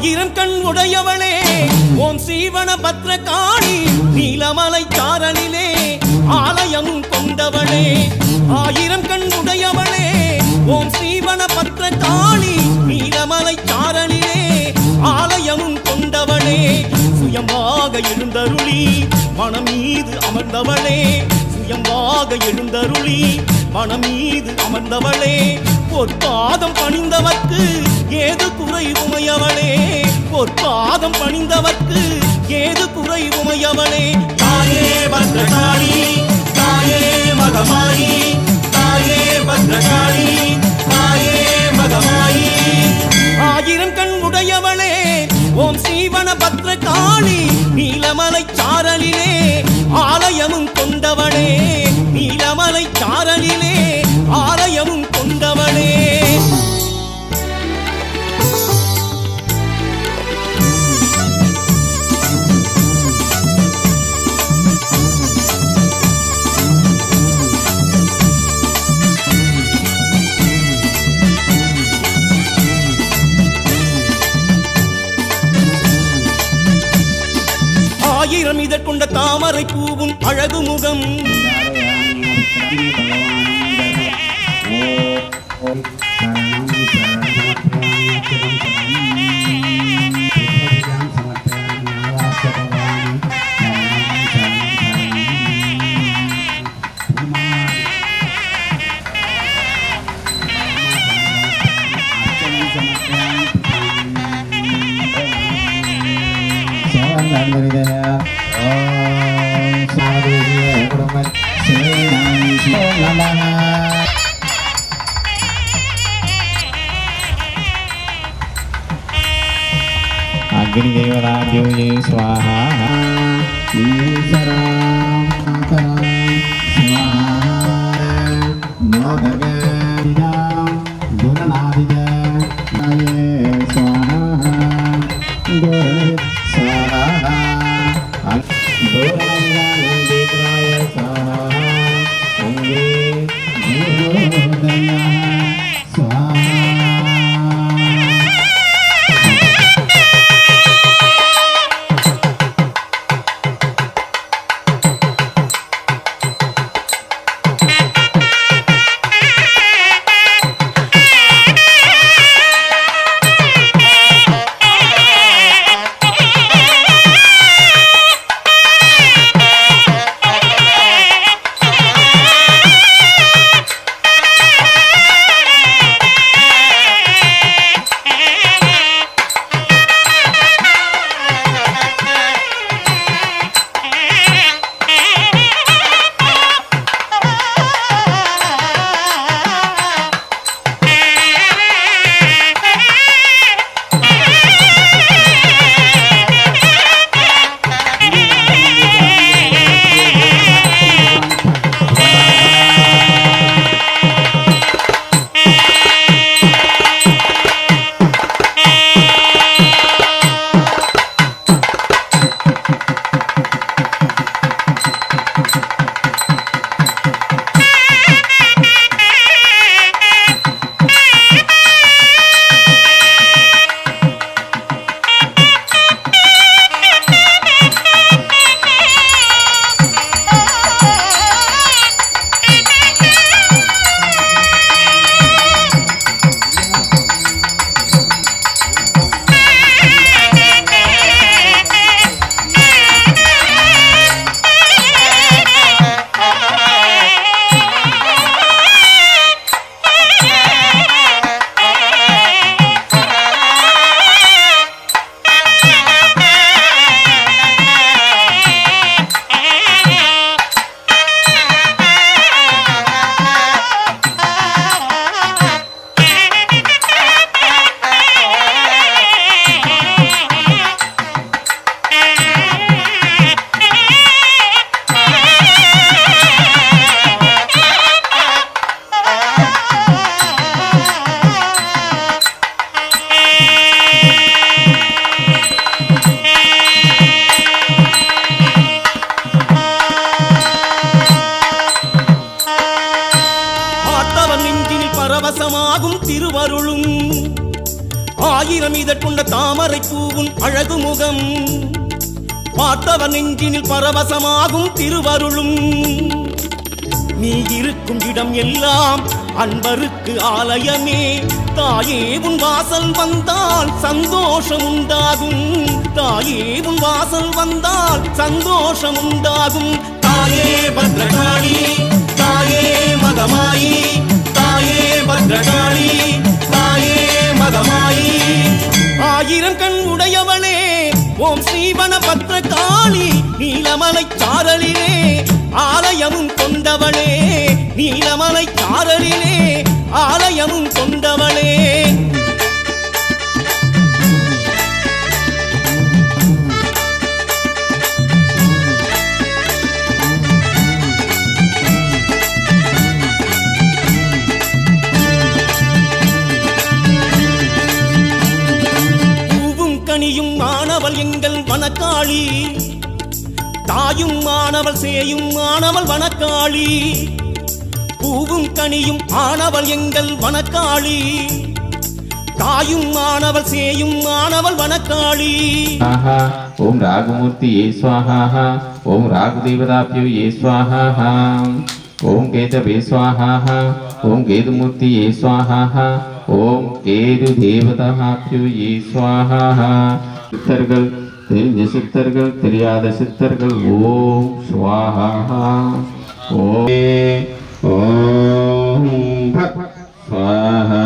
ஆயிரம் கண் உடையவளே ஓம் சீவன பத்ரகாளி நீலமலை சாரலிலே ஆலயம் கொண்டவளே ஆயிரம் கண் உடையவளே ஓம் சீவன பத்ரகாளி நீலமலை சாரலிலே ஆலயம் கொண்டவளே சுயமாக எழுந்தருளி மனம் மீது அமர்ந்தவளே சுயமாக எழுந்தருளி மனம் மீது அமர்ந்தவளே பொற்பாதம் பணிந்தவர்க்கு ஏது குறை உமையவளே பொற்பாதம் பணிந்தவர்க்கு ஏது குறை உமையவளே தாயே பத்ரகாளி தாயே மகமாயி தாயே பத்ரகாளி தாயே மகமாயி ஆயிரம் கண் உடையவளே ஓம் சீவன பத்ரகாளி நீலமலை சாரலிலே ஆலயமும் கொண்டவளே நீலமலை சாரலிலே ஆலயமும் கொண்டவளே ஆயிரம் இதழ் கொண்ட தாமரை பூவும் அழகு முகம் अग्निदेवताभ्यो स्वाहा ஆயிரம் இதற்குண்ட தாமரை பூவும் அழகு முகம் பார்த்தவன் நெஞ்சினில் பரவசமாகும் திருவருளும் நீ இருக்கும் இடம் எல்லாம் அன்பருக்கு ஆலயமே தாயே உன் வாசல் வந்தால் சந்தோஷம் உண்டாகும் தாயே உன் வாசல் வந்தால் சந்தோஷம் உண்டாகும் தாயே பத்ரகாளி தாயே மகமாயி தாயே பத்ரகாளி தாயே மகமாயி ஆயிரம் கண் உடையவளே ஓம் ஸ்ரீவன பத்ரகாளி நீலமலை சாரலிலே ஆலயமும் கொண்டவளே நீலமலை சாரலிலே ஆலயமும் கொண்டவளே பூவும் கனியும் மாணவள் எங்கள் வனக்காளி தாயும் மாணவள் சேயும் மாணவள் வனக்காளி பூவும் கனியும் ஆனவள் எங்கள் வனக்காளி தாயும் மாணவள் சேயும் மாணவள் வனக்காளி ஓம் ராகமூர்த்தி ஏ ஸ்வாஹா ஓம் ராகுதேவதாப்யோ ஏ ஸ்வாஹா ஓம் கேதவே ஸ்வாஹா ஓம் கேதுமூர்த்தி ஏ ஸ்வாஹா ஓம் கேது தேவதாப்யோ ஏ ஸ்வாஹா சித்தர்கள் தெரிஞ்ச சித்தர்கள் தெரியாத சித்தர்கள் ஓம் ஸ்வாஹா ஓம் ஓம் ஸ்வாஹா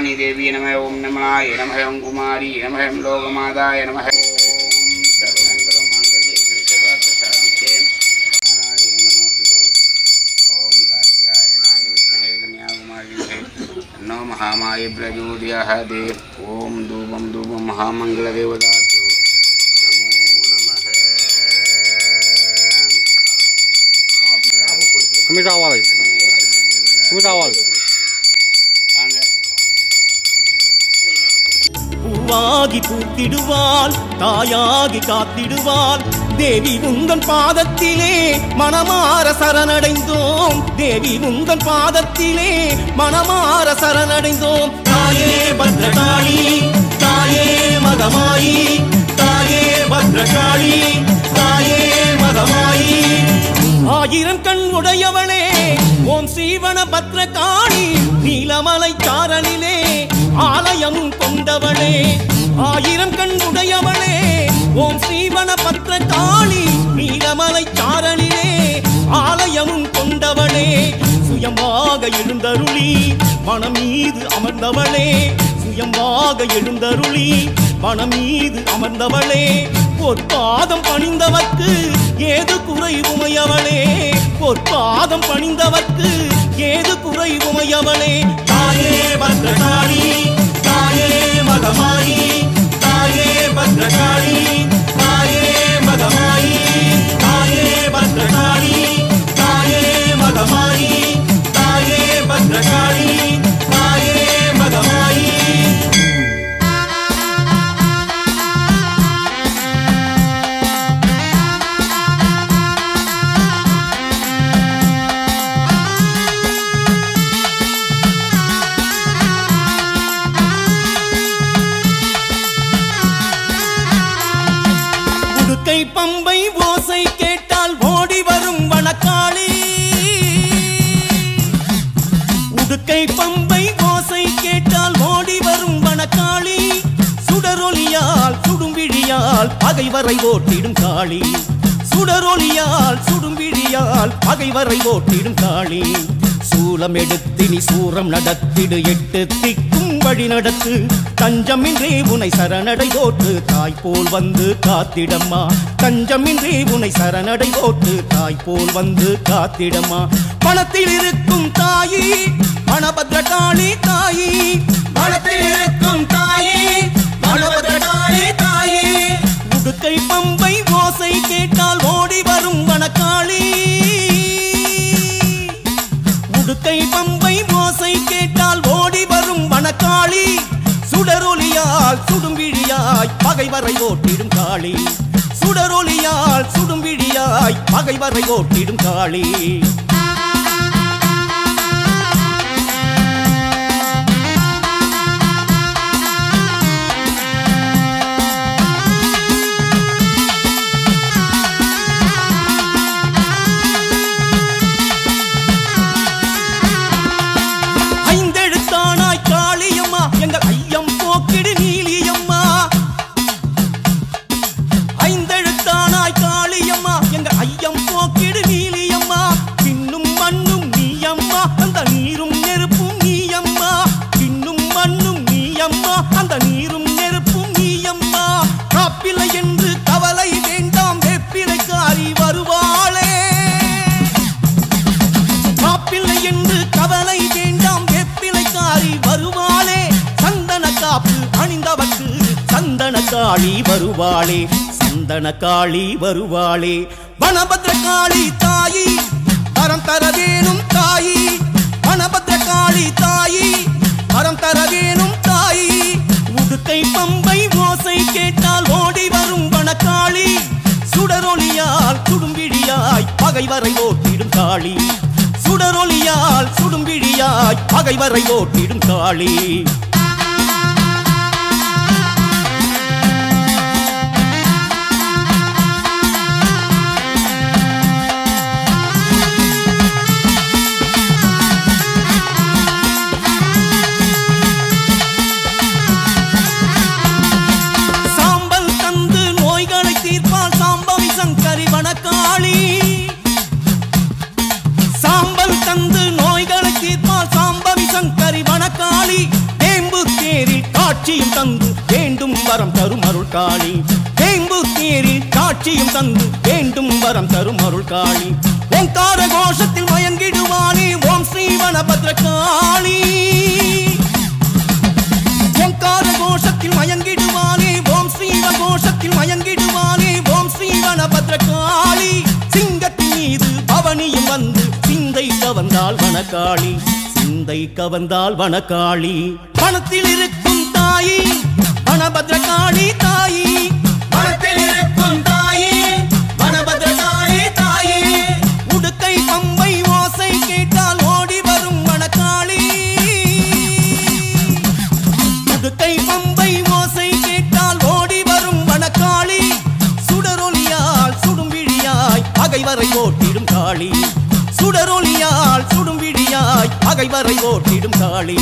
भवानी देवी नमः ओम नमनाय नमः ओम कुमारी नमः ओम लोकमाताय नमः ओम सर्वमंगलमांगल्ये सर्वार्थसाधिके नारायण नमोस्तुते ओम कात्यायनाय विद्महे कन्याकुमारी नो महामाये प्रचोदयात् ओम धूपं धूपं महामंगलदेवदातु नमो नमः Kami kawal. பூவாகி பூத்திடுவாள் தாயாகி காத்திடுவாள் தேவி உந்தன் பாதத்திலே மனமார சரணடைந்தோம் தேவி உந்தன் பாதத்திலே மனமார சரணடைந்தோம் தாயே பத்ரகாளி தாயே மகமாயி தாயே பத்ரகாளி தாயே மகமாயி ஆயிரம் கண் உடையவளே ஓம் ஸ்ரீவன பத்ரகாளி நீலமலை சாரலிலே ஆலயமும் கொண்டவளே ஆயிரம் கண் உடையவளே ஓம் ஸ்ரீவன பத்ரகாளி நீலமலை சாரலிலே ஆலயமும் கொண்டவளே சுயமாக எழுந்தருளி மனம் மீது அமர்ந்தவளே சுயமாக எழுந்தருளி மனம் மீது அமர்ந்தவளே பொற்பாதம் பணிந்தவர்க்கு ஏது குறை உமையவளே பொற்பாதம் பணிந்தவர்க்கு ஏது குறை உமையவளே தாயே பத்ரகாளி தாயே மகமாயி தாயே பத்ரகாளி தாயே மகமாயி தாயே பத்ரகாளி தாயே மகமாயி தாயே பத்ரகாளி தாயே மகமாயி பம்பை ஓசை கேட்டால் ஓடி வரும் வனக்காளி உடுக்கை பம்பை ஓசை கேட்டால் ஓடி வரும் வனக்காளி சுடரொலியால் சுடும்பிழியால் பகைவரை ஓட்டிடும் காளி சுடரொலியால் சுடும்பிழியால் பகைவரை ஓட்டிடும் காளி சூலம் எடுத்து நீ சூரம் நடத்திடு எட்டு திக்கும் வழி நடத்து தஞ்சமின்றி உனை சரணடை போட்டு தாய் போல் வந்து காத்திடம்மா தஞ்சமின்றி உனை சரணடை போட்டு தாய் போல் வந்து காத்திடம்மா பணத்தில் இருக்கும் தாயி மணபத்ரகாளி தாயி பணத்தில் இருக்கும் தாயி மணபத்ரகாளி தாயி உடுக்கை பம்பை ஓசை கேட்டால் ஓடி வரும் வனக்காளி உடுக்கை பம்பை ஓசை கேட்டால் ஓடி வரும் வனக்காளி சுடரொலியால் சுடும்பிழியாய் பகைவரை ஓட்டிடும் காளி சுடரொலியால் சுடும்பிழியாய் பகைவரை ஓட்டிடும் காளி எங்கள் ஐயம் போக்கிடு நீலியம்மா ஐந்தெழுத்தானாய் காளியம்மா எங்கள் ஐயம் போக்கிடு நீலியம்மா பின்னும் மண்ணும் நீயம்மா அந்த நீரும் நெருப்பும் நீயம்மா பின்னும் மண்ணும் நீயம்மா அந்த நீரும் நெருப்பும் நீயம்மா காப்பில்லை என்று கவலை வேண்டாம் வேப்பிலைக்காரி வருவாளே காப்பில்லை என்று கவலை வேண்டாம் வேப்பிலைக்காரி வருவாளே சந்தன காப்பு அணிந்தவர்க்கு சந்தன காளி வருவாளே சந்தன காளி வருவாளே வனபத்ரகாளி தாயி வரம் தர வேணும் தாயி வனபத்ரகாளி தாயி வரம் தர வேணும் தாயி உடுக்கை பம்பை ஓசை கேட்டால் ஓடி வரும் வனக்காளி சுடரொலியால் சுடும்பிழியாய் பகைவரை ஓட்டிடும் காளி சுடரொலியால் சுடும்பிழியாய் பகைவரை ஓட்டிடும் காளி சாம்பல் தந்து நோய்களை தீர்ப்பால் சாம்பவி சங்கரி வனக்காளி சாம்பல் தந்து நோய்களை தீர்ப்பால் சாம்பவி சங்கரி வனக்காளி வேம்பு காட்சியும் தந்து வேண்டும் வரம் தரும் அருள் காளி வேம்பூர் தேரில் காட்சியும் தந்து வேண்டும் வரம் தரும் அருள் காளி ஓங்கார கோஷத்தில் மயங்கிடுவானே ஓம் ஸ்ரீ வனபத்ர காளி ஓங்கார கோஷத்தில் மயங்கிடுவானே ஓம் ஸ்ரீ கோஷத்தில் மயங்கிடுவானே ஓம் ஸ்ரீ வனபத்ர காளி சிங்கத்தின் மீது பவனியும் வந்து சிந்தை கவர்ந்தால் வனகாளி சிந்தை கவர்ந்தால் வனகாளி வனத்தில் இருக்கும் தாயி வனபத்ர காளி தாயி வனத்தில் இருக்கும் தாயி வனபத்ர காளி தாயி உடுக்கை பம்பை ஓசை கேட்டால் ஓடி வரும் வனகாளி உடுக்கை பம்பை ஓசை கேட்டால் ஓடி வரும் வனகாளி சுடரொலியால் சுடும் விழியாய் பகைவரை ஓட்டிடும் காளி சுடரொலியால் சுடும் விழியாய் பகைவரை ஓட்டிடும் காளி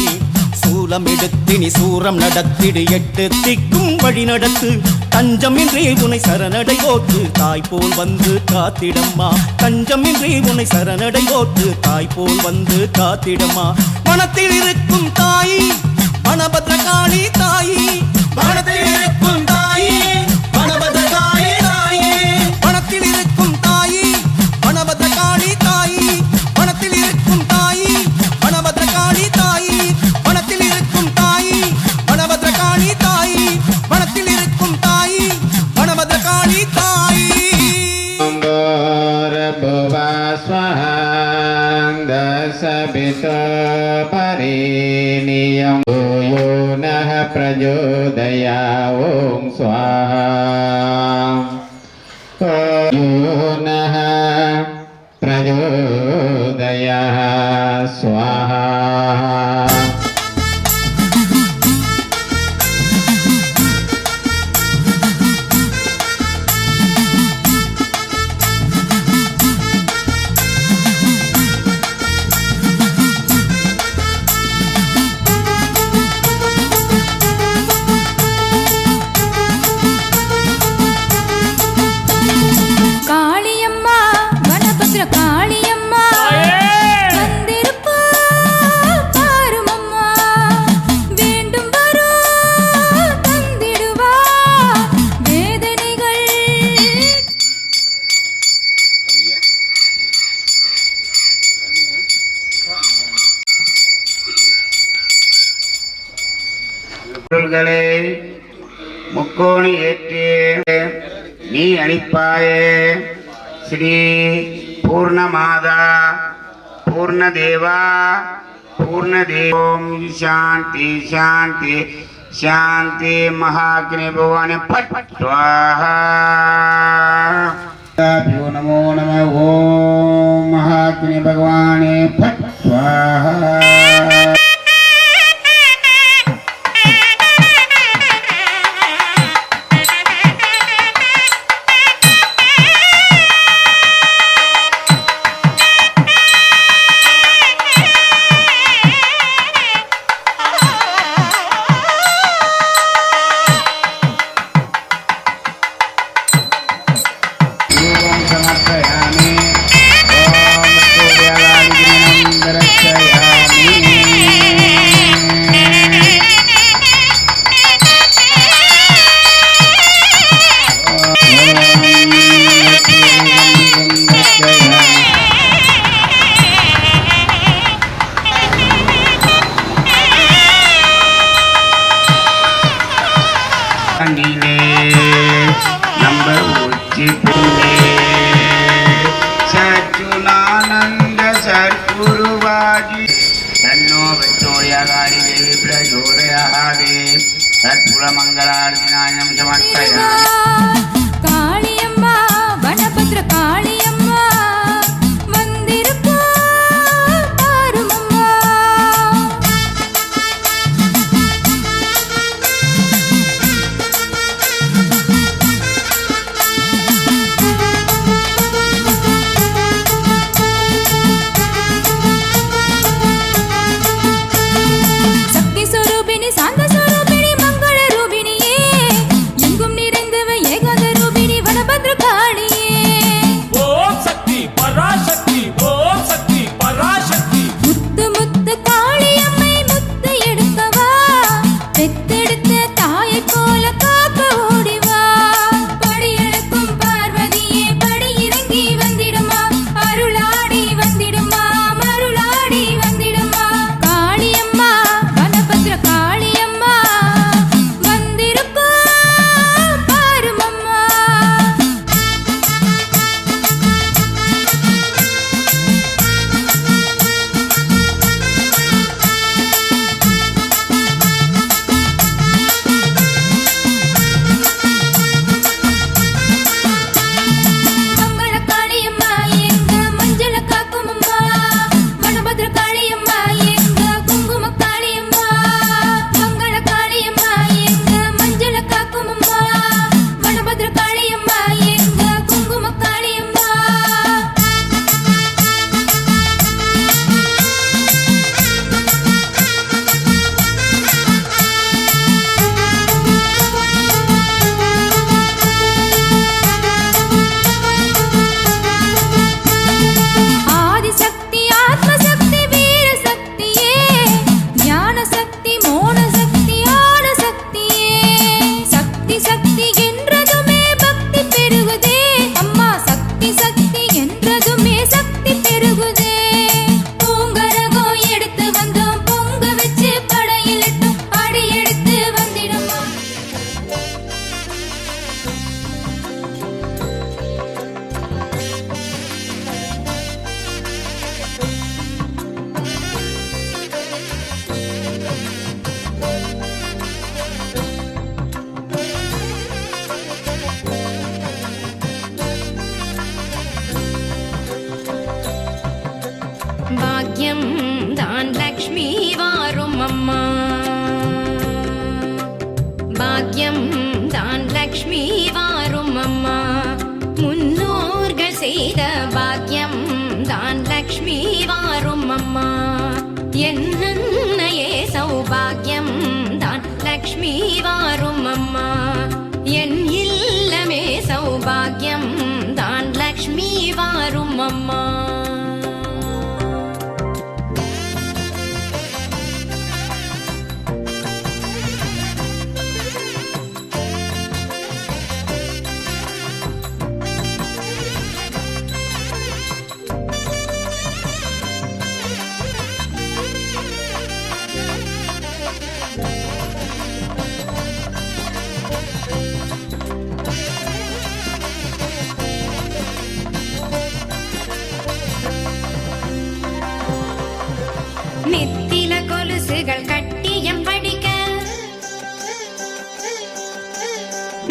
சூலம் எடுத்தினி சூரம் நடத்திடு எட்டு திக்கும் வழி நடத்து தஞ்சமின்றி உனை சரணடை ஓட்டு தாய் போல் வந்து காத்திடம்மா தஞ்சமின்றி உனை சரணடை ஓட்டு தாய் போல் வந்து காத்திடம்மா வனத்தில் இருக்கும் தாயி வனபத்ர காளி தாயி வனத்தில் இருக்கும் தாயி வனபத்ர காளி தாயி வனத்தில் இருக்கும் தாயி வனபத்ர காளி தாயி வனத்தில் இருக்கும் தாயி வனபத்ர காளி தாயி வனத்தில் இருக்கும் தாயி வனபத்ர காளி தாயி வனத்தில் இருக்கும் தாயி வனபத்ர காளி தாயி दशभितो परिनियं यो नः प्रचोदया ॐ स्वाहा यो नः प्रचोदया स्वाहा முக்கோணி ஏற்றே நீ அளிப்பாயே ஸ்ரீ பூர்ணமாதா பூர்ணதேவா பூர்ணதேவோம் சாந்தி சாந்தி சாந்தி மகாக்னி பகவானே பட் ஸ்வாஹா நமோ நம ஓம் மகாக்னி பகவானே பட் ஸ்வாஹா सच्चिदानंद सद्गुरुवाजी तन्नो विष्णुर्यागारि देवी प्रचोदयात् तत्पुरमङ्गलार्चनां समर्पयामि कालियम्मा वनभद्र कालियम्मा वंदिरुप्पा पारुमम्मा சக்தி ஸ்வரூபிணி சாந்த ஸ்வரூபிணி மங்கள ரூபிணியே எங்கும் நிறைந்தவ பாக்யம் தான் லக்ஷ்மி வாரும் அம்மா பாக்யம் தான் லக்ஷ்மி வாரும் அம்மா முன்னோர்கள் செய்த பாக்யம் தான் லக்ஷ்மி வாரும் அம்மா என்னன்னையே சௌபாகியம் தான் லக்ஷ்மி வாரும் அம்மா என் இல்லமே சௌபாகியம் தான் லக்ஷ்மி வாரும் அம்மா நெத்தில கொலுசுகள் கட்டியம் படிக்க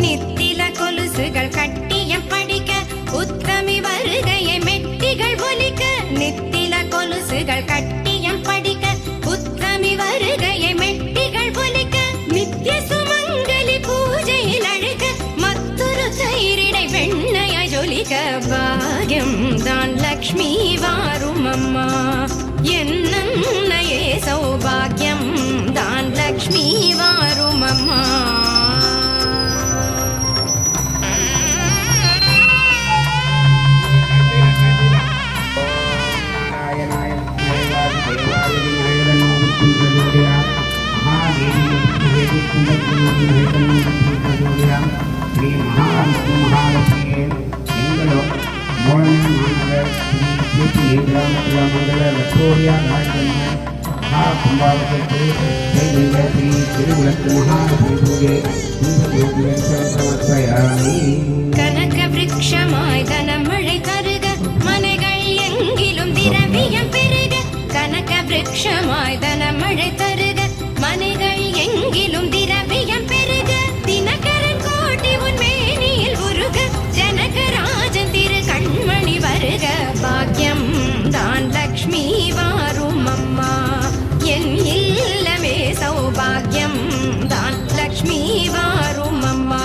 நெத்தில கொலுசுகள் கட்டியம் படிக்க உத்தமி வருகையை மெட்டிகள் ஒலிக்க நெத்தில கொலுசுகள் கட்டியம் படிக்க உத்தமி வருகையை மெட்டிகள் ஒலிக்க நித்திய சுமங்கலி பூஜையில் அழுக மற்றொரு தைரிடை வெண்ணைய ஜொலிக்க பாக்யம் தான் லக்ஷ்மி வாரும் அம்மா என்னன்னையே சௌபாகியம் தான் லக்ஷ்மி வாரும் அம்மா ஸ்ரீ மகாவிஷ்ணு மகாலட்சுமியே எங்களும் மூலமானவர் ஸ்ரீ மங்கள விக்டோரியா நாயகமாக மகா கும்பாபிஷேகத்தை செய்கின்ற ஸ்ரீ திருவிளக்கு மகாலட்சுமி பூஜை சமர்ப்பயாமி. கனக விருட்சமாய் தனமழை தருக மனைகள் எங்கிலும் திரவியம் பெருக கனக விருட்சமாய் தனமழை தருக மனைகள் எங்கிலும் திரவியம் பெருக தினகரன் கோட்டி உன் மேனியில் உருக ஜனகராஜன் திரு கண்மணி வருக பாக்யம் தான் லக்ஷ்மி வாரும் அம்மா என் இல்லமே சௌபாகியம் தான் லக்ஷ்மி வாரும் அம்மா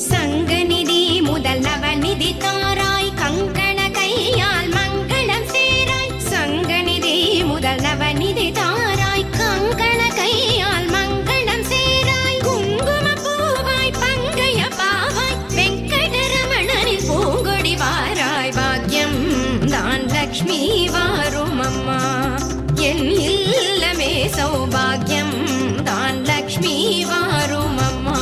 சங்கநிதி முதல் நவநிதி தாராய் கங்கண கையால் மங்களம் சேராய் சங்கநிதி முதல் நவநிதி தாராய் கங்கண கையால் மங்களம் சேராய் குங்கும பூவாய் பங்கைய பாவாய் வெங்கடரமணனின் பூங்கொடி வாராய் பாக்யம் தான் லக்ஷ்மி வாரும் அம்மா என் இல்லமே சௌபாகியம் தான் லக்ஷ்மி வாரும் அம்மா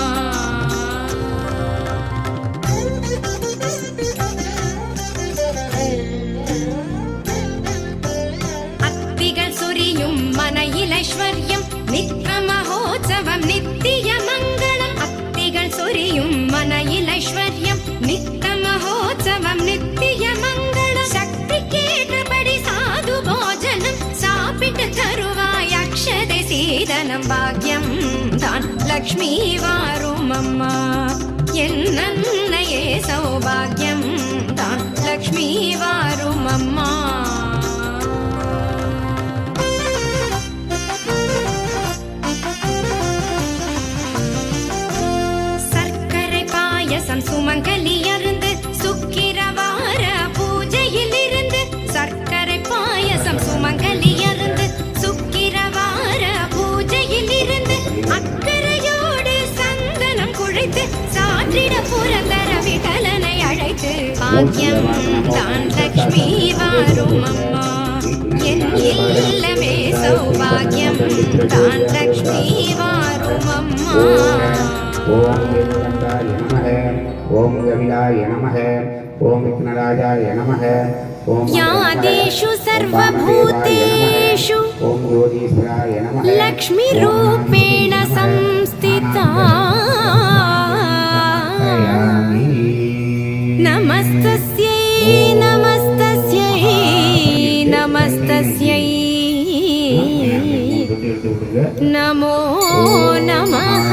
அத்திகள் சொரியும் மனையிலைஸ்வர்யம் நித்ய மகோத்சவம் நித்திய மங்களம் அத்திகள் சொரியும் மனையிலைஸ்வர்யம் நித்ய மகோத்சவம் நித்திய மங்களம் சக்தி கேட்டபடி சாது போஜனம் சாப்பிட்டு தருவாய் அக்ஷதை சீதனம் பாக்யம் தான் லக்ஷ்மி வாரும் அம்மா என்னன்னையே சௌபாகியம் தான் லக்ஷ்மி வாரும் அம்மா சர்க்கரை பாயசம் சுமங்கலி அருந்து சுக்கிரவார பூஜையில் இருந்து சர்க்கரை பாயசம் சுமங்கலி அருந்து சுக்கிரவார பூஜையில் இருந்து அக்கறையோடு சந்தனம் குழைத்து சாற்றிட புரந்தர விடலனை அழைத்து பாக்யம் தான் லக்ஷ்மி வாரும் அம்மா என் இல்லமே சௌபாகியம் தான் லக்ஷ்மி வாரும் அம்மா ஓம் ஏகதந்தாய நமஹ ஓம் கவிலாய நமஹ ஓம் விக்னராஜாய நமஹ ஓம் யாதேஷு சர்வபூதேஷு ஓம் ஜோதீஸ்வராய நமஹ லக்ஷ்மி ரூபேண संस्थिता நமஸ்தஸ்யை நமஸ்தஸ்யை நமஸ்தஸ்யை नमो नमः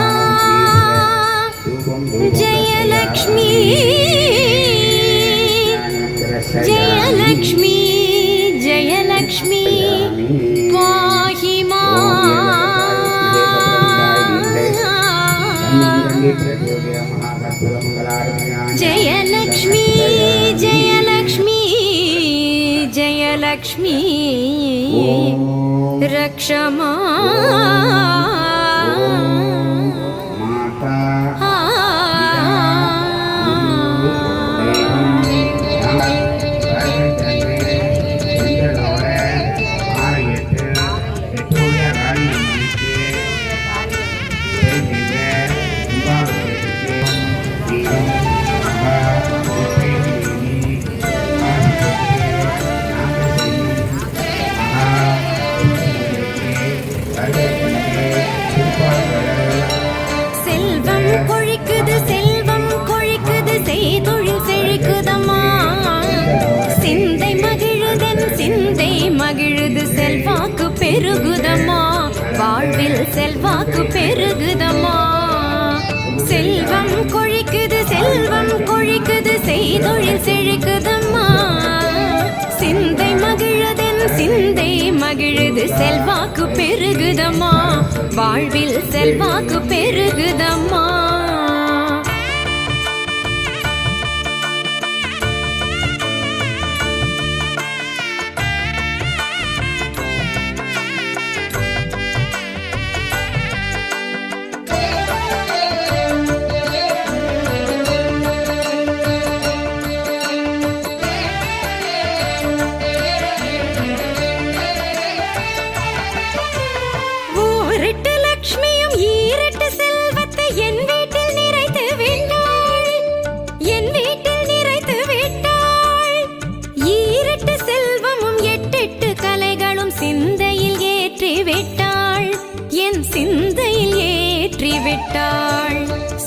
जयलक्ष्मी जयलक्ष्मी जयलक्ष्मी पाहि जयलक्ष्मी जयलक्ष्मी जयलक्ष्मी रक्ष செல்வாக்கு பெருகுதம்மா வாழ்வில் செல்வாக்கு பெருகுதம்மா செல்வம் கொழிக்குது செய்தொழில் செழிக்குதம்மா சிந்தை மகிழுதென் சிந்தை மகிழுது செல்வாக்கு பெருகுதம்மா வாழ்வில் செல்வாக்கு பெருகுதம்மா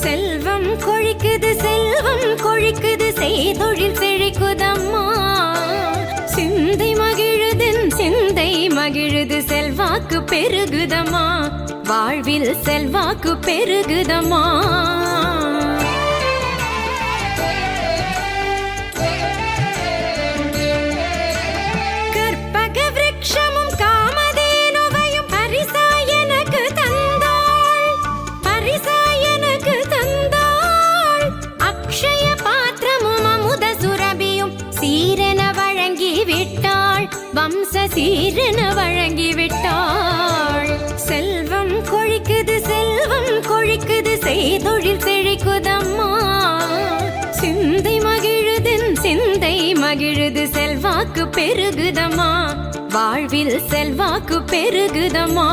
செல்வம் கொழிக்குது செய்தொழில் செழிக்குதம்மா சிந்தை மகிழுதென் சிந்தை மகிழுது செல்வாக்கு பெருகுதம்மா வாழ்வில் செல்வாக்கு பெருகுதம்மா வம்ச சீரன வழங்கிவிட்டாள் செல்வம் கொழிக்குது செய்தொழில் செழிக்குதம்மா சிந்தை மகிழுதென் சிந்தை மகிழுது செல்வாக்கு பெருகுதம்மா வாழ்வில் செல்வாக்கு பெருகுதம்மா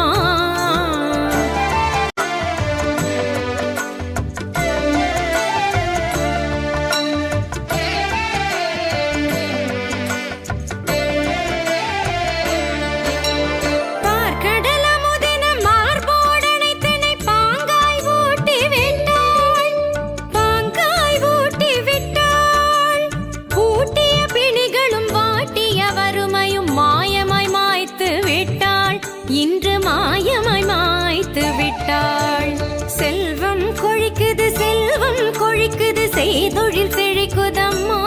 செல்வம் கொழிக்குது செய்தொழில் செழிக்குதம்மா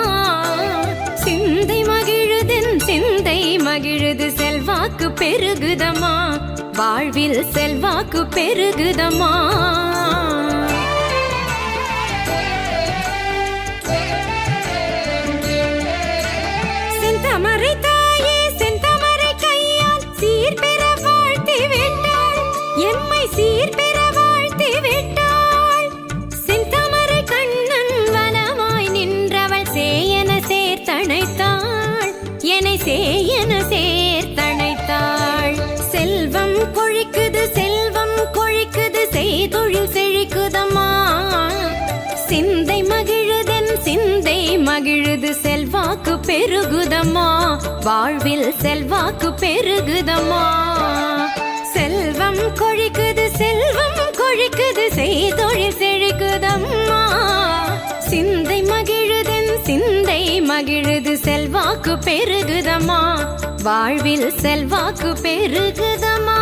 சிந்தை மகிழுதென் சிந்தை மகிழுது செல்வாக்கு பெருகுதம்மா வாழ்வில் செல்வாக்கு பெருகுதம்மா செந்தமரை தாயே செந்தமரை கையால் சீர்பெற வாழ்த்தி விட்டாள் எம்மை சீர்பெற வாழ்த்தி விட்டாள் செந்தமரை கண்ணன் வலமாய் நின்றவள் சேயன சேர்த்தணைத்தாள் என்னை சேயன சேர்த்தணைத்தாள் செல்வம் கொழிக்குது செய்தொழில் செழிக்குதம்மா சிந்தை மகிழுதென் சிந்தை மகிழுது செல்வாக்கு பெருகுதம்மா வாழ்வில் செல்வாக்கு பெருகுதம்மா செல்வம் கொழிக்குது செய்தொழில் செழிக்குதம்மா சிந்தை மகிழுதென் சிந்தை மகிழுது செல்வாக்கு பெருகுதம்மா வாழ்வில் செல்வாக்கு பெருகுதம்மா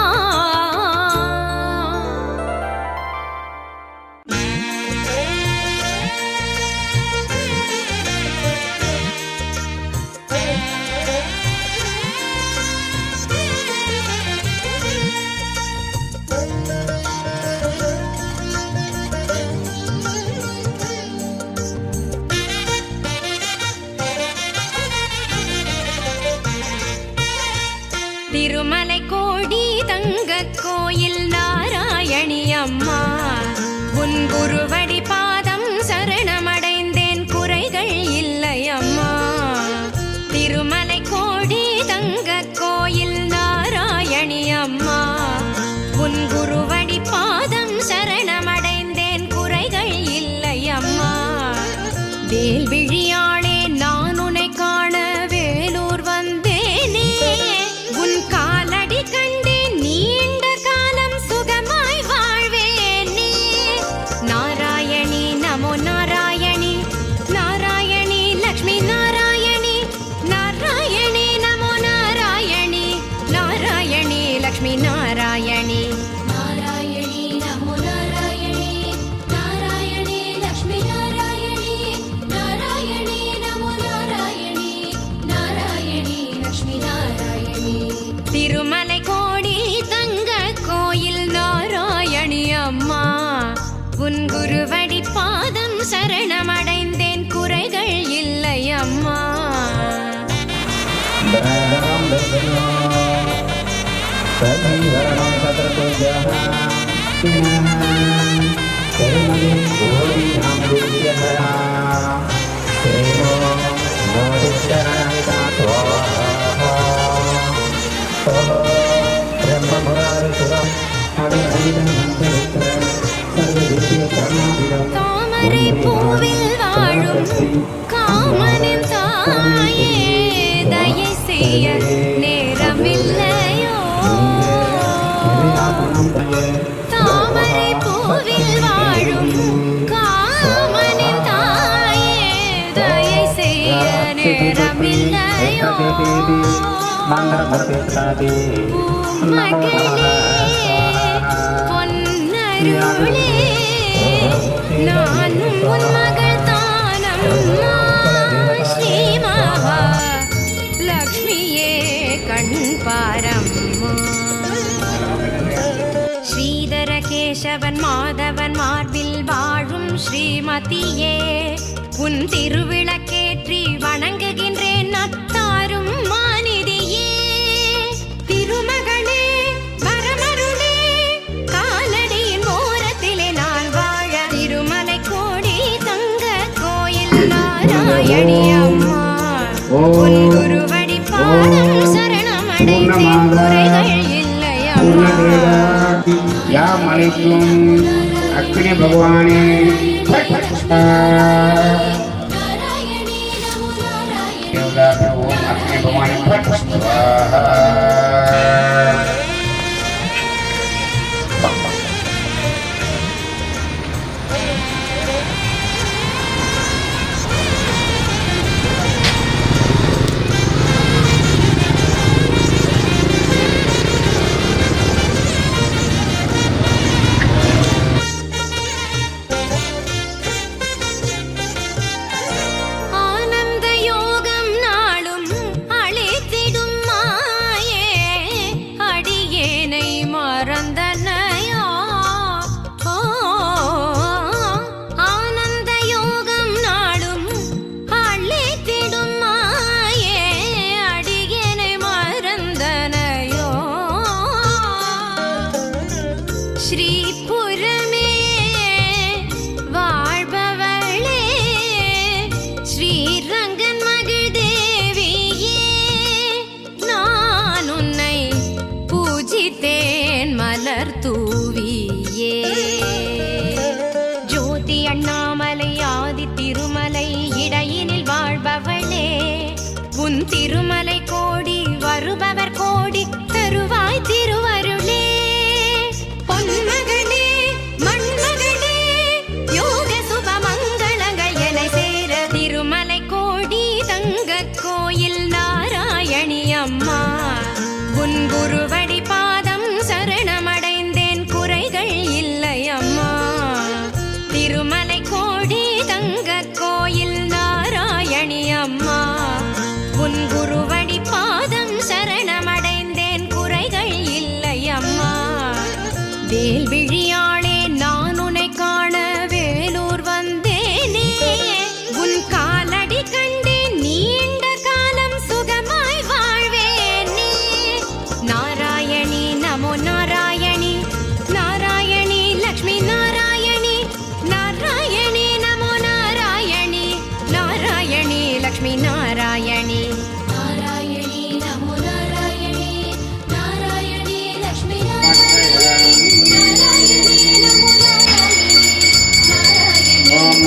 திருமலை கோடி தங்க கோயில் நாராயணி அம்மா உன் குருவடி பாதம் சரணமடைந்தேன் குறைகள் இல்லை அம்மா திருமலை கோடி தங்க கோயில் நாராயணி அம்மா உன் குருவடி பாதம் சரணமடைந்தேன் குறைகள் இல்லை அம்மா வேல் விழியாளே நான் உன்னை காண வேலூர் வந்தேனே உன் காலடி கண்டேன் நீண்ட காலம் சுகமாய் வாழ்வேனே நாராயணி நமோ நாராயணி நாராயணி லக்ஷ்மி நாராயணி நாராயணி நமோ நாராயணி நாராயணி லக்ஷ்மி நாராயணி நாராயணி நமோ நாராயணி நாராயணி லக்ஷ்மி நாராயணி நாராயணி நமோ நாராயணி நாராயணி லக்ஷ்மி நாராயணி திருமலை கோடி தங்க கோயில் நாராயணி அம்மா உன் குருவடி பாதம் சரணமடைந்தேன் குறைகள் இல்லை அம்மா தாமரை பூவில் வாழும் காமனின் தாயே தயை செய்ய நேரமில்லையோ தாமரை பூவில் வாழும் காமனின் தாயே தயை செய்ய நேரமில்லையோ மகளே பொன்னருளே நானும் உன் மகள் தானம்மா ஸ்ரீ மகா லக்ஷ்மியே கண் பாரம்மா ஸ்ரீதர கேசவன் மாதவன் மார்பில் வாழும் ஸ்ரீமதியே உன் திருவிளக்கேற்றி வணங்குகின்றேன் நத்தாரும் மாநிதியே திருமகளே வரமருளே காலடியின் ஓரத்திலே நான் வாழ திருமலை கோடி தங்க கோயில் நாராயணி அம்மா உன் குருவடி பாதம் சரணமடைந்தேன் குறைகள் இல்லை அம்மா या मलिक्युम अग्नि भगवाने நாராயணி நமோ நாராயணி ओम अग्नि भगवाने ஆனந்த யோகம் நாளும் அளித்திடும் மாயே அடியேனை மறந்தனையா ஓ ஆனந்த யோகம் நாளும் அளித்திடும் மாயே அடியேனை மறந்தனையோ ஸ்ரீபுரமே வாழ்பவளே ஸ்ரீரங்கன் மகள் தேவியே நான் உன்னை பூஜித்தேன் மலர் தூவியே ஜோதி அண்ணாமலை ஆதி திருமலை இடையினில் வாழ்பவளே உன் திருமலை கோடி வருபவர் கோடி தருவாய் திருவருளே பொன்மகளே மண்மகளே யோக சுப மங்களங்கள் என சேர திருமலை கோடி தங்க கோயில் நாராயணி அம்மா உன் குருவடி பாதம் சரணமடைந்தேன் குறைகள் இல்லை அம்மா திருமலை கோடி தங்க கோயில் நாராயணி அம்மா உன் குருவடி பாதம் சரணமடைந்தேன் குறைகள் இல்லை அம்மா வேல் விழியாளே நான் உன்னை காண வேலூர் வந்தேனே உன் காலடி கண்டேன் நீண்ட காலம் சுகமாய் வாழ்வேனே லக்ஷ்மி நாராயணி நாராயணி நமோ நாராயணி நாராயணி லக்ஷ்மி நாராயணி நாராயணி நமோ நாராயணி நாராயணி ஓம்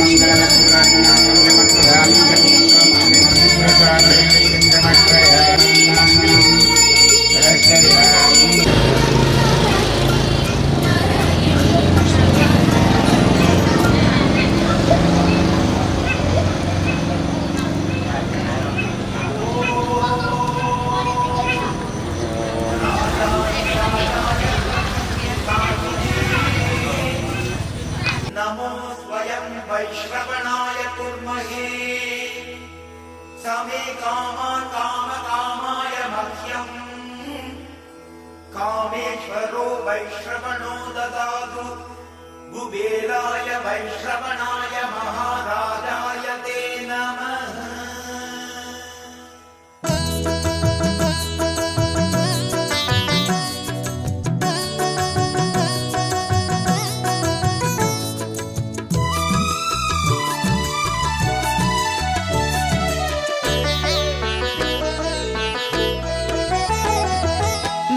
नमो स्वयं वैश्रवणाय कुर्महे समे कामाय मह्यम् कामेश्वरो वैश्रवणो ददातु कुबेराय वैश्रवणाय महाराजाय ते नमः।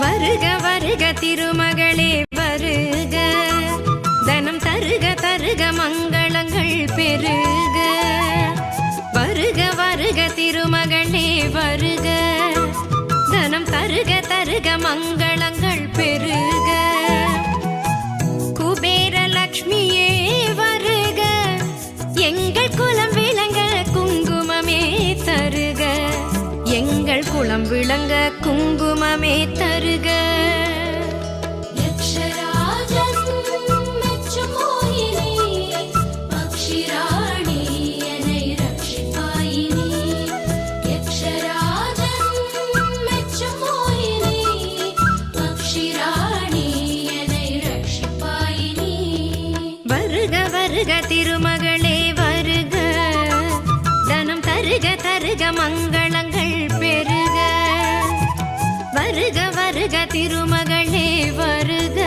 வருக வருக திருமகளே வருக தனம் தருக தருக மங்களங்கள் பெருக வருக வருக திருமகளே வருக தனம் தருக தருக மங்களங்கள் பெருக குபேர லக்ஷ்மியே வருக எங்கள் குலம் விளங்க குங்குமமே தருக எங்கள் குலம் விளங்க குங்குமமே தருக யக்ஷராஜன் மெச்சும் மோகினி பக்ஷிராணி என்னை ரட்சிப்பாயினி யக்ஷராஜன் மெச்சும் மோகினி பக்ஷிராணி என்னை ரட்சிப்பாயினி வருக வருக திருமகளே வருக தனம் தருக தருக மங்களங்கள் பெருக வருக வருக திருமகளே வருக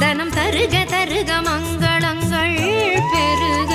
தனம் தருக தருக மங்களங்கள் பெருக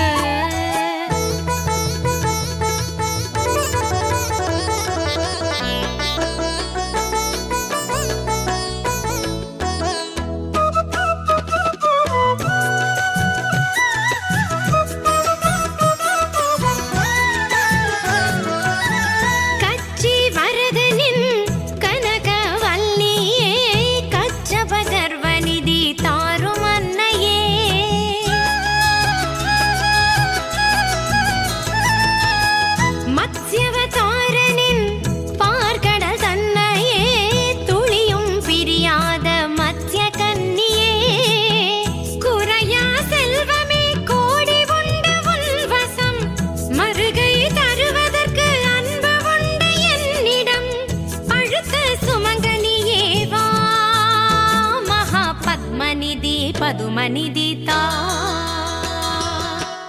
பதுமநிதி தா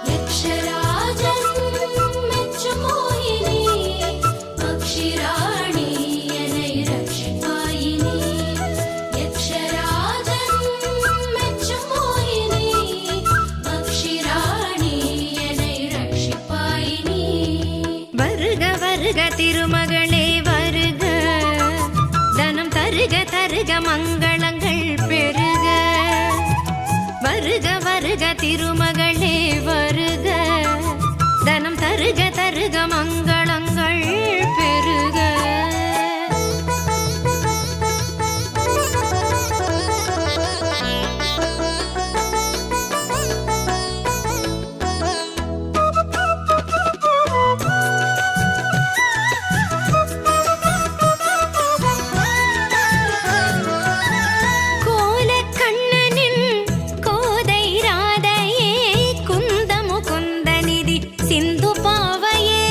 யக்ஷராஜன் மெச்சும் மோகினி பக்ஷிராணி என்னை ரட்சிப்பாயினி யக்ஷராஜன் மெச்சும் மோகினி பக்ஷிராணி என்னை ரட்சிப்பாயினி வருக வருக திருமகளே வருக தனம் தருக தருக மங்களங்கள் பெருக வருக வருக திருமகளே வருக தனம் தருக தருக மங்களங்கள் பெருக சிந்து பாவையே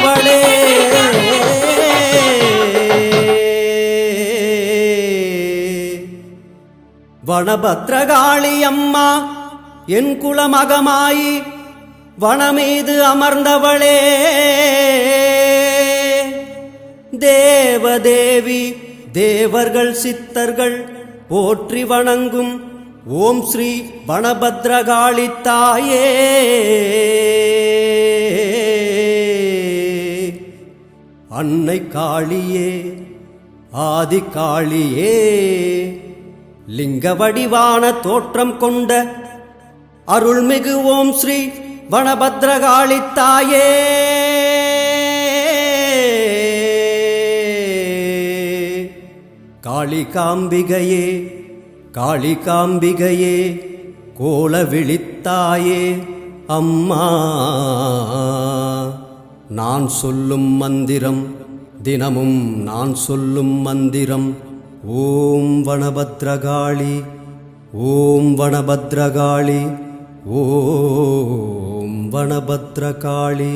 அமர்ந்தவளே வனபத்ரகாளி அம்மா என் குலமகமாயி வனமீது அமர்ந்தவளே தேவதேவி தேவர்கள் சித்தர்கள் போற்றி வணங்கும் ஓம் ஸ்ரீ வனபத்ரகாளி தாயே அன்னை காளியே ஆதி காளியே லிங்க வடிவான தோற்றம் கொண்ட அருள்மிகு ஓம் ஸ்ரீ வனபத்ரகாளி தாயே காளிகாம்பிகையே காளிகாம்பிகையே கோல விழித்தாயே அம்மா நான் சொல்லும் மந்திரம் தினமும் நான் சொல்லும் மந்திரம் ஓம் வனபத்ரகாளி ஓம் வனபத்ரகாளி ஓம் வனபத்ரகாளி.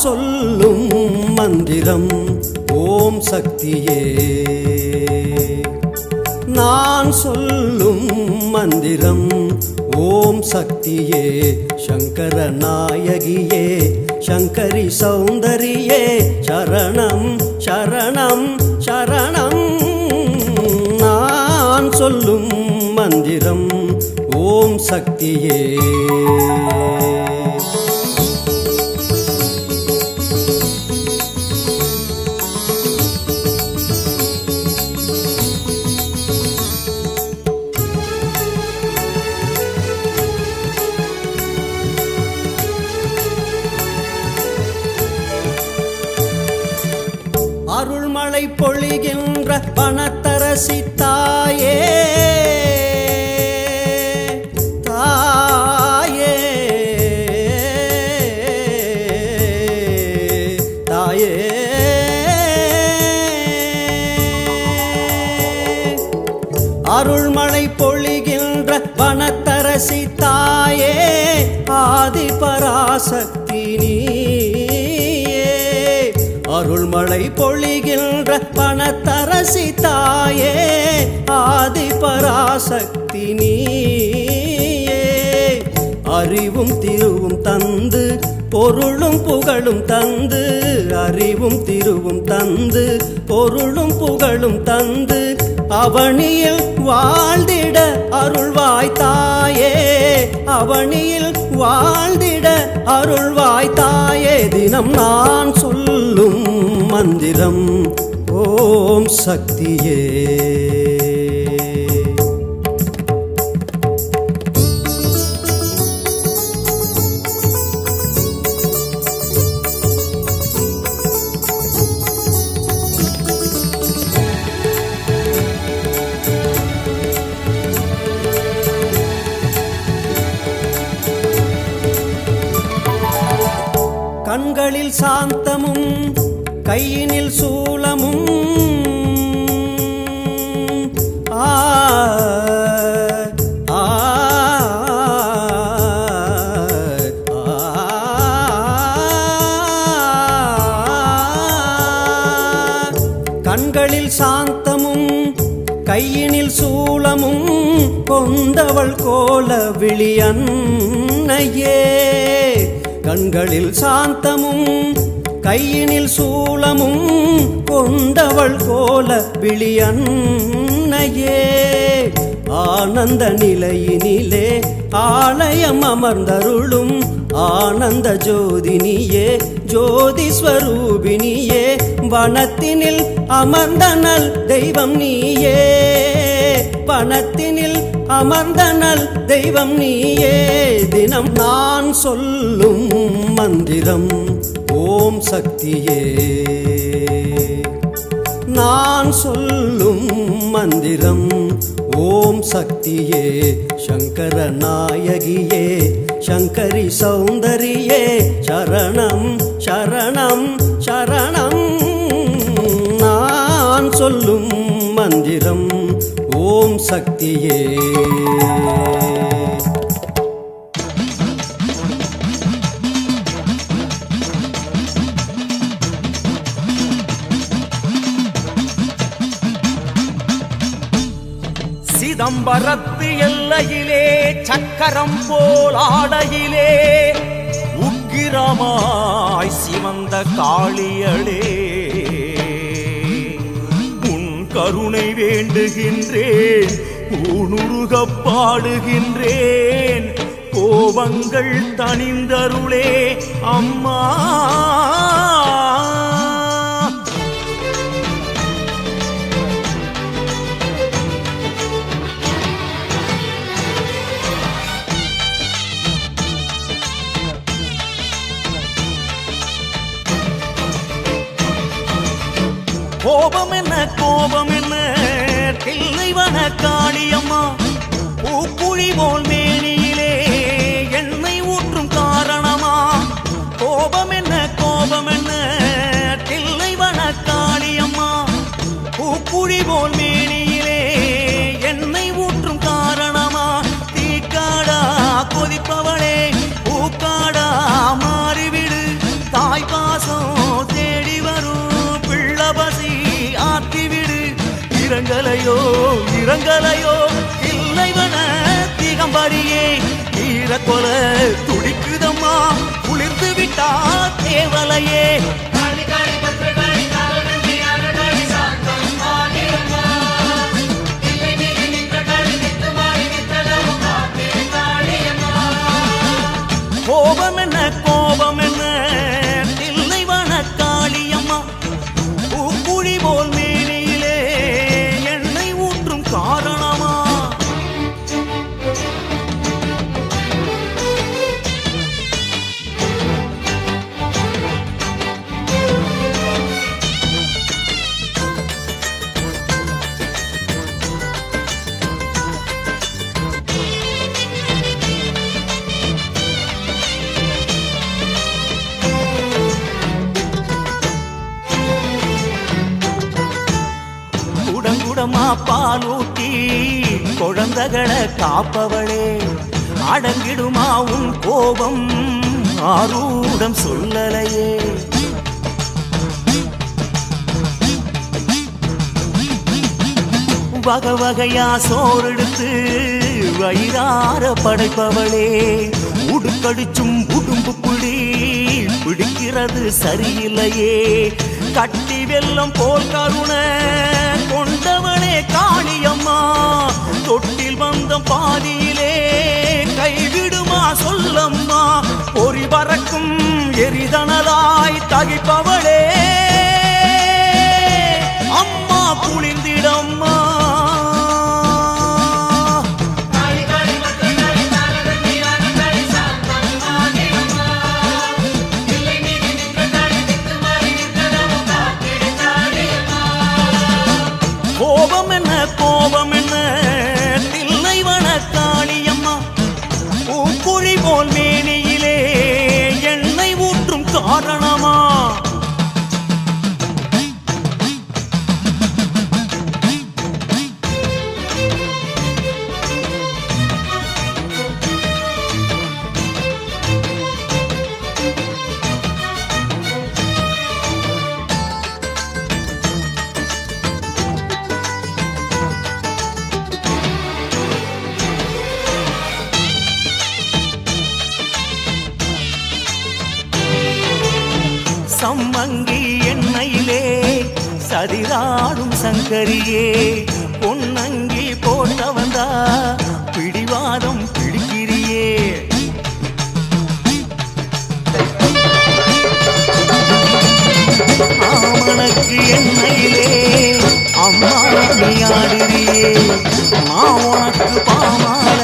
சொல்லும் மந்திரம் ஓம் சக்தியே நான் சொல்லும் மந்திரம் ஓம் சக்தியே சங்கர நாயகியே சங்கரி சௌந்தரியே சரணம் சரணம் சரணம் நான் சொல்லும் மந்திரம் ஓம் சக்தியே அருள்மழை பொழிகின்ற வனத்தரசி தாயே தாயே தாயே அருள்மழை பொழிகின்ற வனத்தரசி தாயே ஆதி பராசக்தி அருள்மழை பொழிகின்ற வனத்தரசி தாயே ஆதி பராசக்தி நீயே அறிவும் திருவும் தந்து பொருளும் புகழும் தந்து அறிவும் திருவும் தந்து பொருளும் புகழும் தந்து அவனியில் வாழ்ந்திட அருள்வாய் தாயே அவனியில் வாழ்ந்திட அருள்வாய் தாயே தினம் நான் சொல்லும் மந்திரம் ஓம் சக்தியே கண்களில் சாந்தமும் கையினில் சூலமும் ஆ ஆ கண்களில் சாந்தமும் கையினில் சூலமும் கொண்டவள் கோல விழியன்னையே கண்களில் சாந்தமும் கையினில் சூலமும் கொண்டவள் கோல விழியன்னையே ஆனந்த நிலையினிலே ஆலயம் அமர்ந்தருளும் ஆனந்த ஜோதினியே ஜோதி ஸ்வரூபினியே வனத்தினில் அமர்ந்தனல் தெய்வம் நீயே வனத்தினில் அமர்ந்தனல் தெய்வம் நீயே தினம் நான் சொல்லும் மந்திரம் ஓம் சக்தியே நான் சொல்லும் மந்திரம் ஓம் சக்தியே சங்கர நாயகியே சங்கரி சௌந்தரியே சரணம் சரணம் சரணம். நான் சொல்லும் மந்திரம் ஓம் சக்தியே. சிதம்பரத்து எல்லையிலே சக்கரம் போல் ஆடையிலே உக்கிரமாய் சிவந்த காளியளே, உன் கருணை வேண்டுகின்றேன், ஊனுருகப் பாடுகின்றேன், கோபங்கள் தணிந்தருளே அம்மா. கோபம் என்ன தில்லைவன காளியம்மா, பூக்குழி போல் மேனியிலே எண்ணெய் ஊற்றும் காரணமா. கோபம் என்ன தில்லைவன காளியம்மா, பூக்குழி போல் மேனியிலே எண்ணெய் ஊற்றும் காரணமா. தீக்காடா கொதிப்பவளே பூக்காடா மாறிவிடு, தாய் பாசம் தேடி வரும் பிள்ளபசி ஆத்திவிடு. இரங்கலையோ இரங்கலையோ இல்லைவன திகம்பரியே, ஈரக்கொல துடிக்குதம்மா குளிர்ந்து விட்டா தேவலையே. கோபம் என்ன தில்லைவன காளியம்மா, பூக்குழி போல் மேனியிலே எண்ணெய் ஊற்றும் காரணமா. குடங்குடமா பாலூட்டி குழந்தைகளை காப்பவளே, அடங்கிடுமா உன் கோபம் ஆரூடம் சொல்லலையே. வகை வகையா சோறெடுத்து வயிறார படைப்பவளே, உடுக்கடிச்சும் உடும்பு புடி பிடிக்கிறது சரியில்லையே. கட்டி வெல்லம் போல் கருணை கொண்டவளே காளியம்மா, தொட்டில் வந்த பாதியிலே கைவிடுமா சொல்லம்மா. பொறி பறக்கும் எரிதனலாய் தகிப்பவளே அம்மா குளிர்ந்திடம்மா. கோபம் என்ன தில்லைவன காளியம்மா, பூக்குழி போல் மேனியிலே எண்ணெய் ஊற்றும் காரணமா. சம்மங்கி எண்ணெயிலே சதிராடும் சங்கரியே, பொன்னங்கி போட்டவந்தா பிடிவாதம் பிடிக்கிறியே. ஆமணக்கு எண்ணெயிலே அம்மா நீ ஆடுறியே, நான் உனக்கு பாமால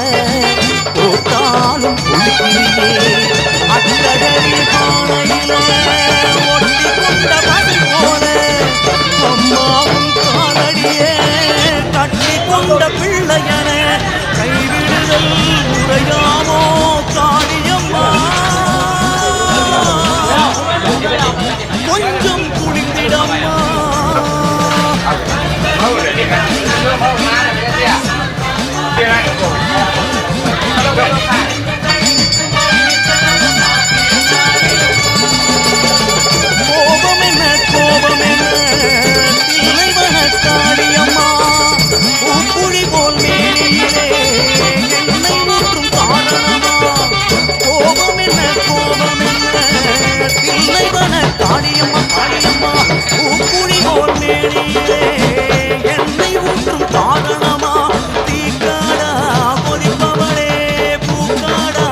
போட்டாலும் குளிக்கிறியே. அக்கடலில் பானையில ஒட்டி கொண்ட பதி போல அம்மாவும் காலடியே கட்டி கொண்ட பிள்ளைய குறையாமோ காளியம்மா கொஞ்சம் குளித்திடம்மா கோபம் என்ன தில்லைவன காளியம்மா பூக்குழி போல் மேனியிலே என்னை ஊற்றும் காரணமா கோபம் என்ன தில்லைவன காளியம்மா காளியம்மா பூக்குழி போல் மேனியிலே என்னை ஊற்றும் காரணமா தீக்காடா கொதிப்பவளே பூக்காடா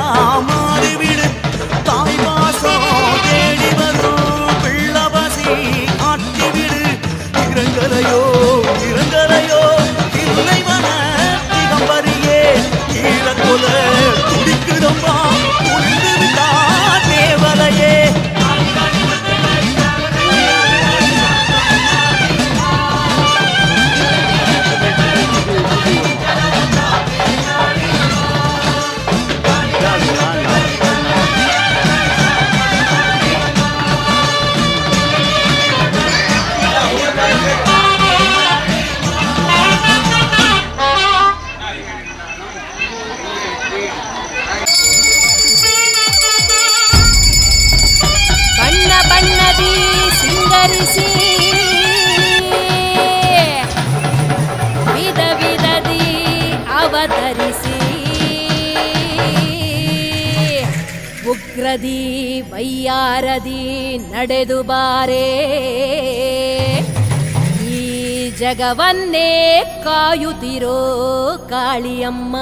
மாறிவிடு தாய் வாசம் தேடி வரும் பிள்ளவசி ஆட்டிவிடு இறங்கலையோ தில்லைவன திகம்பரியே ஈரக்கொல துடிக்குதம்மா உண்டு விட்டா தேவலையே ಬಣ್ಣ ಬಣ್ಣದಿ ಸಿಂಗರಿಸಿ ವಿಧ ವಿಧದಿ ಅವತರಿಸಿ ಉಗ್ರದಿ ವೈಯಾರದಿ ನಡೆದು ಬಾರೇ ಈ ಜಗವನ್ನೇ ಕಾಯುತ್ತಿರೋ ಕಾಳಿಯಮ್ಮ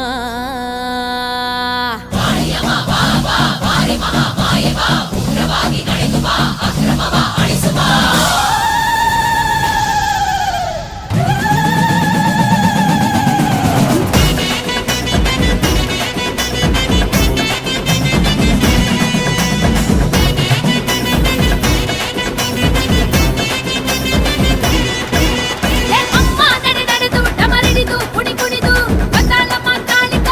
ಅಮ್ಮ ನಡೆದು ಡಮರಿಡಿದು ಕುಣಿ ಕುಣಿದು ಬಂದಾಳಮ್ಮ ಕಾಳಿಕ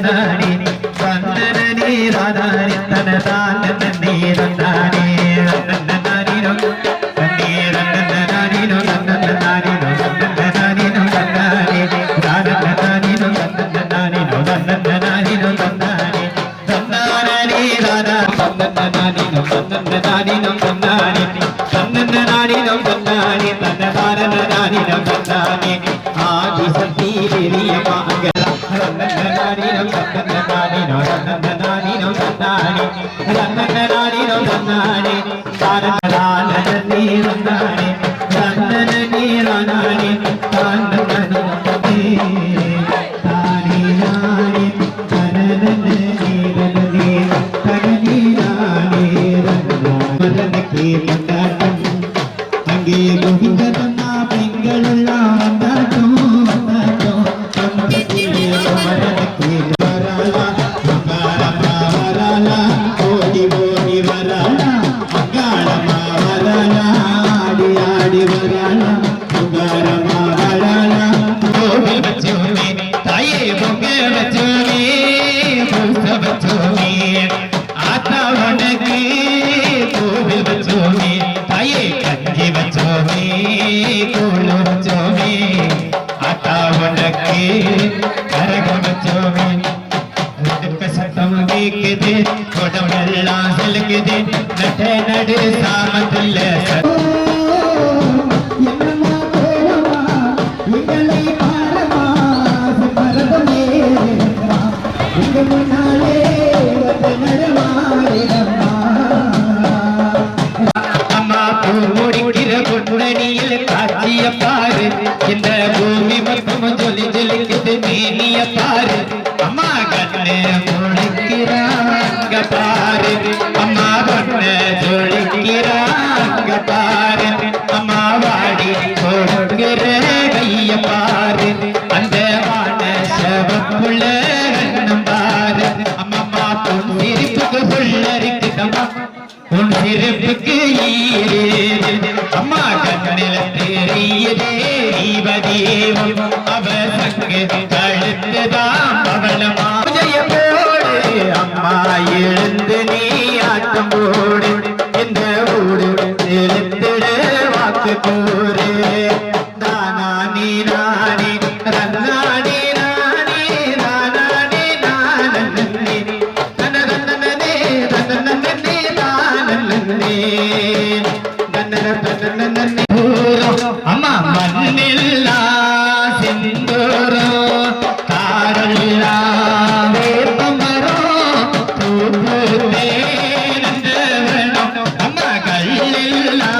தந்தானே தந்தனே ராதானே தனதான நன்னே தந்தானே நன்னனாரினோ நன்னே நன்னனாரினோ நன்னனாரினோ நன்னனாரினோ தந்தானே ராதனனாரினோ நன்னனாரினோ நன்னனாரினோ தந்தானே தந்தானே ராதா நன்னனாரினோ நன்னனாரினோ தந்தானே நன்னனாரினோ தந்தானே தன்னதாரனாரினோ தந்தானே ஆதி சக்தி பெரிய மங்கள நன்னனாரினோ நன்னனாரினோ நன்னனாரினோ தந்தானே நன்னனாரினோ தந்தானே தாரனானே தந்தானே நன்னனே ரானானே தானனே தானே நானே தனனனே ரனனே தனனே நானே ரனனே கொண்டாட்டம் அங்கே கோவிந்தனா பெண்களெல்லாம் வந்தாட்டம் வந்தாட்டம் கம்பத்திலே குமரனுக்கு வராளா அங்காளமா வராளா ஓடி ஓடி வராளா அங்காளமா வராளா ஆடி ஆடி வராளா அங்காளமா வராளா கோவில் வச்சோமே தாயே பொங்க வச்சோமே பூச வச்சோமே ஆத்தா உனக்கு கோவில் வச்சோமே தாயே கஞ்சி வச்சோமே கோல் வச்சோமே ஆத்தா உனக்கு கரகம் வச்சோமே சத்தம் கேக்குது உடம்பெல்லாம் செலுக்குது நட்ட நடு சாமத்துல அம்மா பூ முடிக்கிற பொன்னணியில் காட்சிய பாரு இந்த பூமி மட்டும் ஜொலி ஜொலிக்குது மேனிய பாரு அம்மா கண்ணு முழிக்கிறாங்க பாரு அம்மா கண்ணு ஜொலிக்கிறாங்க பாரு அம்மா வாடி கொடுக்கிற கைய பாரு அந்த வான சவப்புள்ள கண்ணம் பாரு அம்மம்மா பொன் சிரிப்புக்கு புள்ளரிக்குதம்மா உன் சிரிப்புக்கு ஈரேது அம்மா கண்ணில தெரியுதே தீபதீபம் அவ சங்கு கழுத்துதாம் அவளமா ஜெயமோடு அம்மா எழுந்து நீ ஆட்டம் போடு இந்த ஊடு எழுந்திட வாக்கு கூறு தானா நீ நானே ரன்னானே நானே நானே நானே தனதனனே தனதனனே தானனனே தனதனனனே அம்மா மண்ணில்லா சிந்தூரோ தாரல்லா வேப்பமரோ பூப்பூத்தே நந்தவனம் அம்மா கல்லில்லா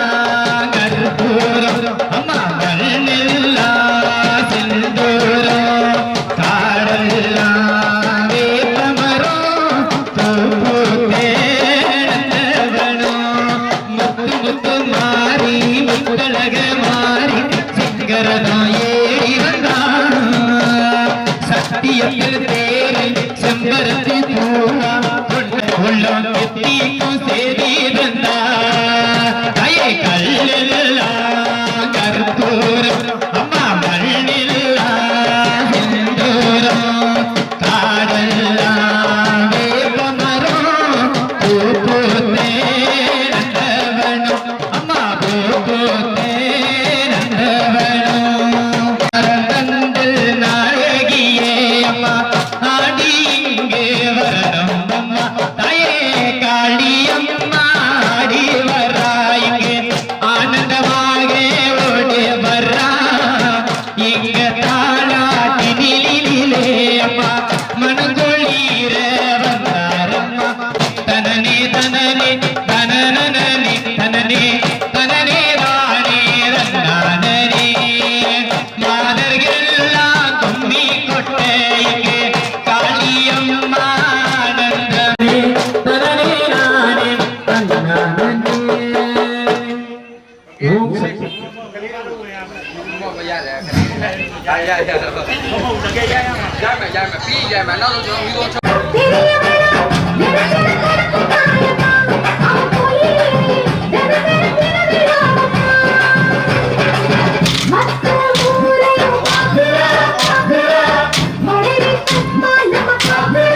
கற்பூரம் அம்மா மண்ணில்லா சிந்தூரோ தாரல்லா வேப்பமரோ பூப்பூத்தே முத்து முத்து மாறி முத்தழக மாறி சிங்கரதான் ஏறி வந்தான் சத்தியத்தில் தேரில் செம்பருத்தி பூவா உள்ளம் கெத்திக்கும் சேதி வந்தா கையை கல்லெல்லாம் கருத்தூரம் அம்மா மண்ணில்லா சிந்தூரம் காடெல்லாம் வேப்பமரம் பூப்பூத்தே நந்தவனம் அம்மா பூப்பூத்தே நந்தவனம் தந்தல் நாயகியே அம்மா ஆடி இங்கே வரணும் அம்மா தாயே காளியம்மா ஆடி வராயிங்கே ஆனந்தமாக ஓடி வரா இங்க தாளாட்டினிலே அம்மா மனங்கொள்ளீர வந்தாரம்மா தனனே தனனே தனனனே தனனே தனனே வாணே ரன்னானே மாதர்களெல்லாம் கும்மி கொட்டையிங்கே காளியம்மா ஆனந்தமே தனனே நானே தன்னானே ஓம் சக்தி மதுரை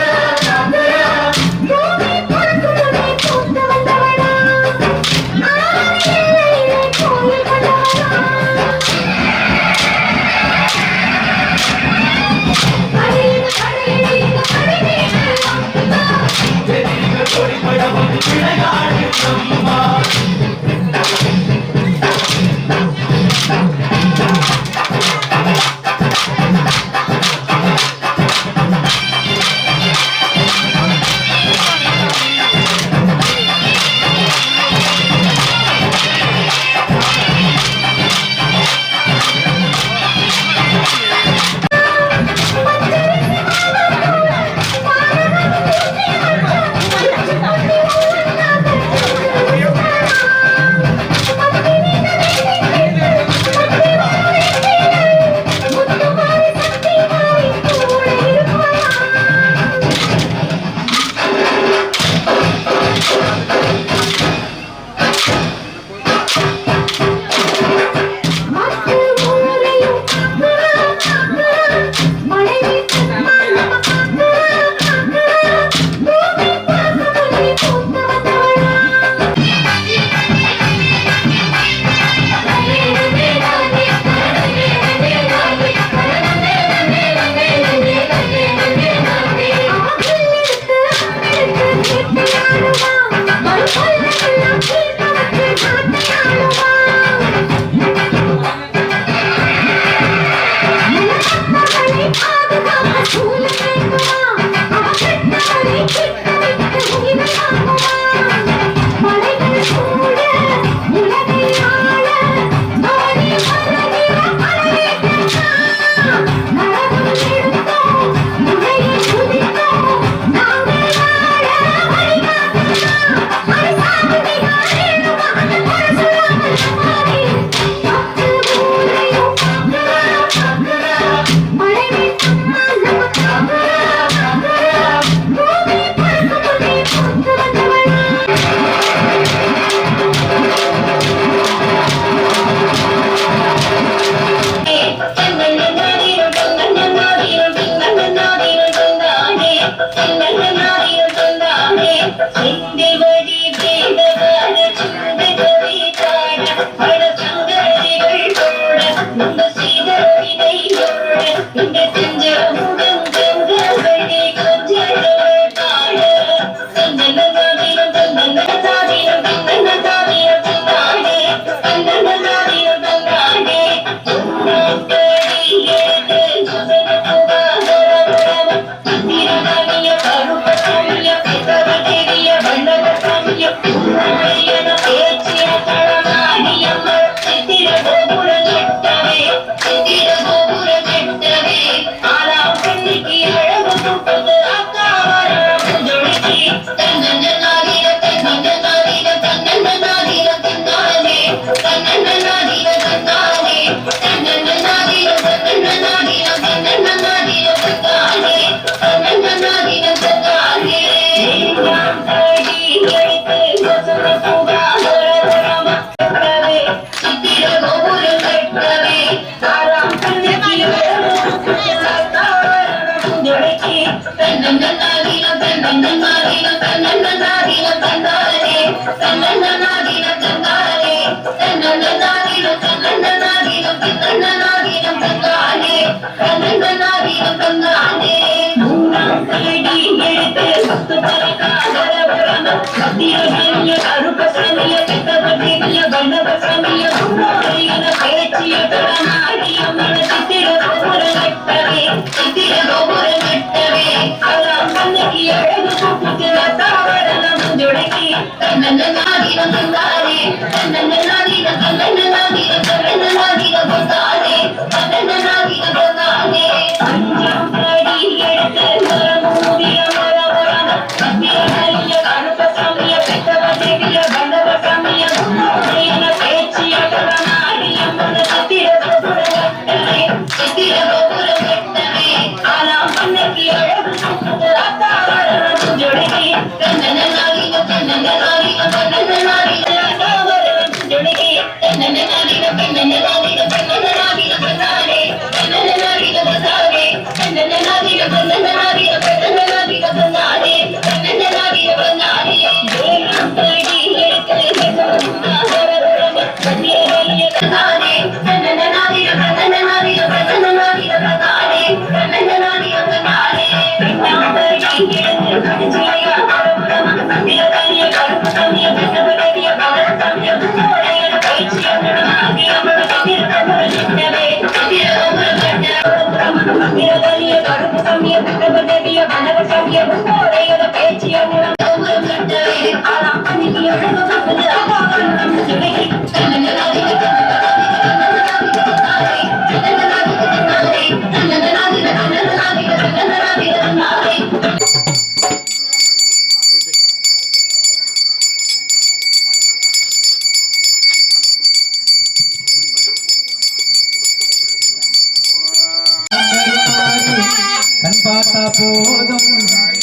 கண் பார்த்தா போதும்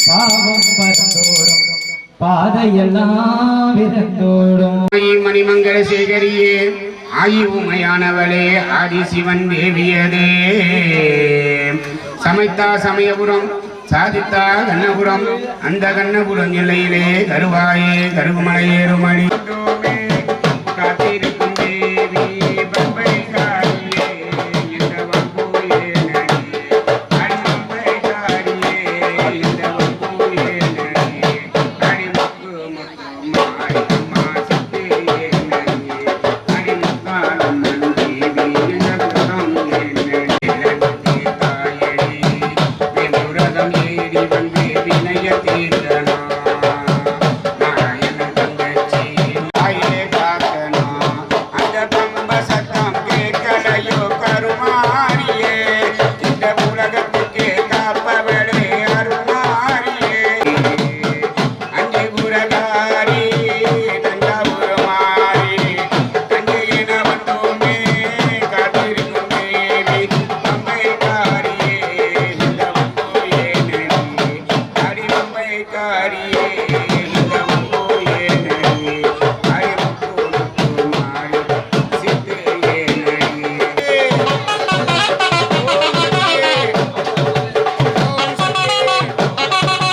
பாவம் பரந்தோடும் பாதையெல்லாம் விரந்தோடும். மணிமங்கல சேகரியே ஆயி உமையானவளே ஆதிசிவன் தேவியதே சமைத்தா சமயபுரம் சாதித்தா கண்ணபுரம் அந்த கண்ணபுரம் எல்லையிலே கருவாயே கருகுமலையேறுமணி காத்திருக்கும் தேவி பம்பை காரியே இந்த வம்பூயே நடி அடிம்பை காரியே இந்த வம்பூயே நடி அடிமுக்கு முத்து மாரியம்மா சித்தியே நடி அடிமுக்காலம் தேவி இந்த குலம் என்னடி தாயடி வெண்புரதம் ஏறி வந்து வினய தீர்த்தனா நாராயண தங்கச்சி தாயே காக்கனா அந்த பம்ப சத்தம் கேட்கலையோ கருமாரியே இந்த உலகத்துக்கே காப்பவளே அருமாரியே அஞ்சு குரகாரி தஞ்சாவூர் மாறி தஞ்சை என வந்தோமே காத்திருக்கும் தேவி பம்பை காரியே இந்த வம்போயே நடி அடி பம்பை காரியே இந்த வம்போயே நடி அடி முத்து முத்து மாறி சித்தையே நடி ஓம் சக்தி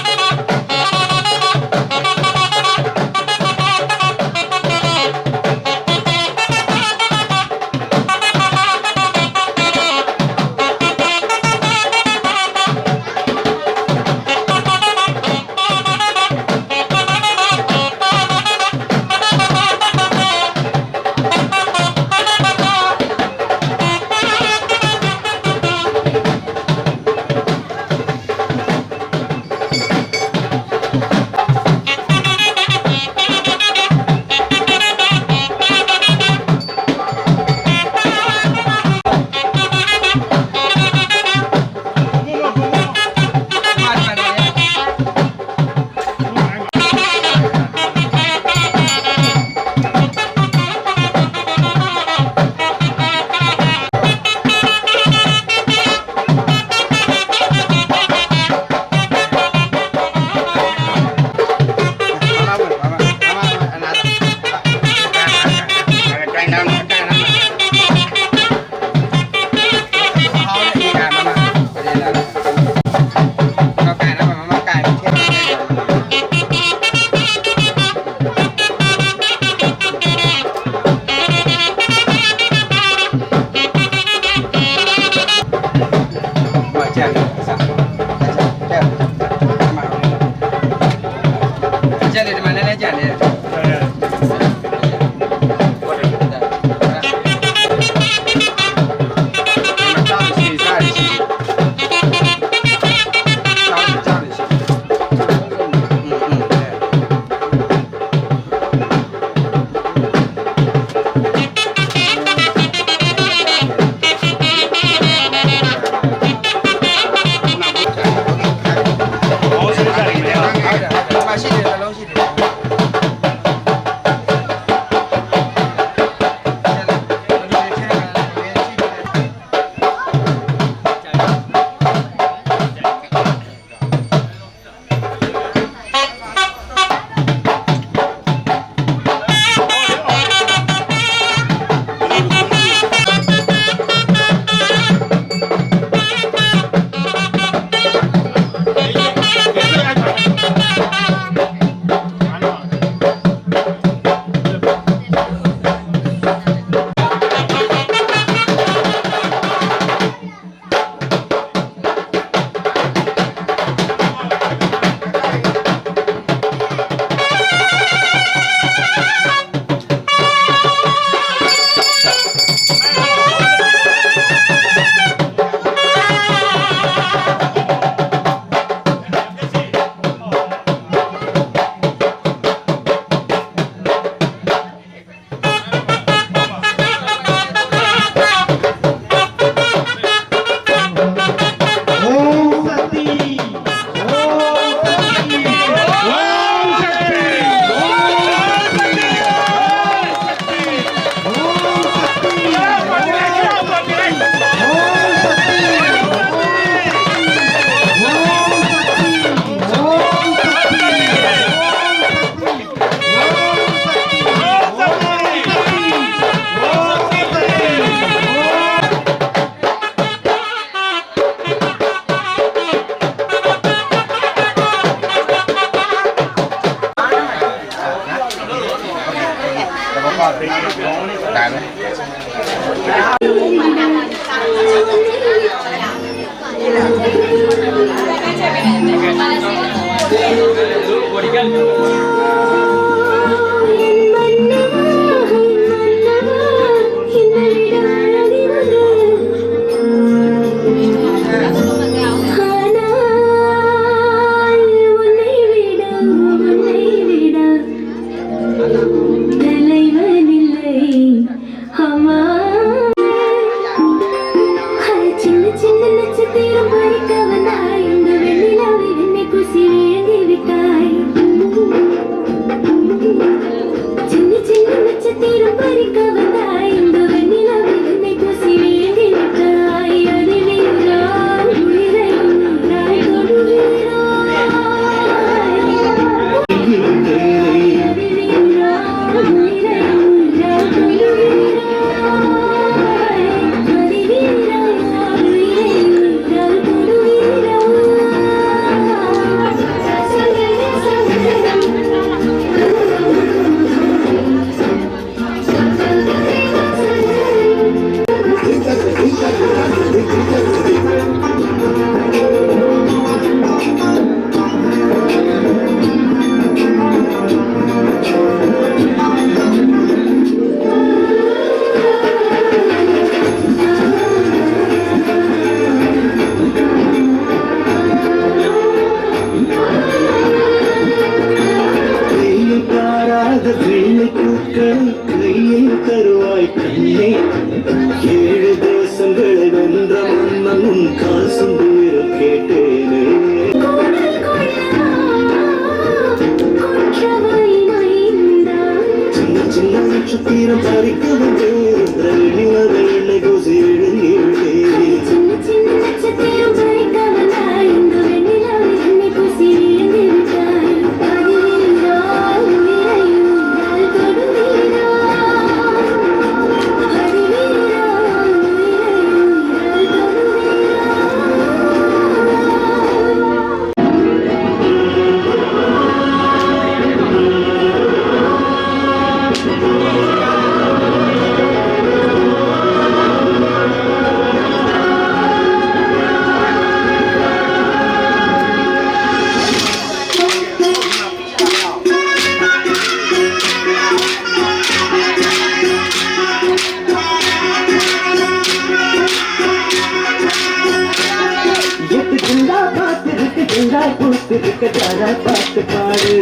பாட்டு பாடு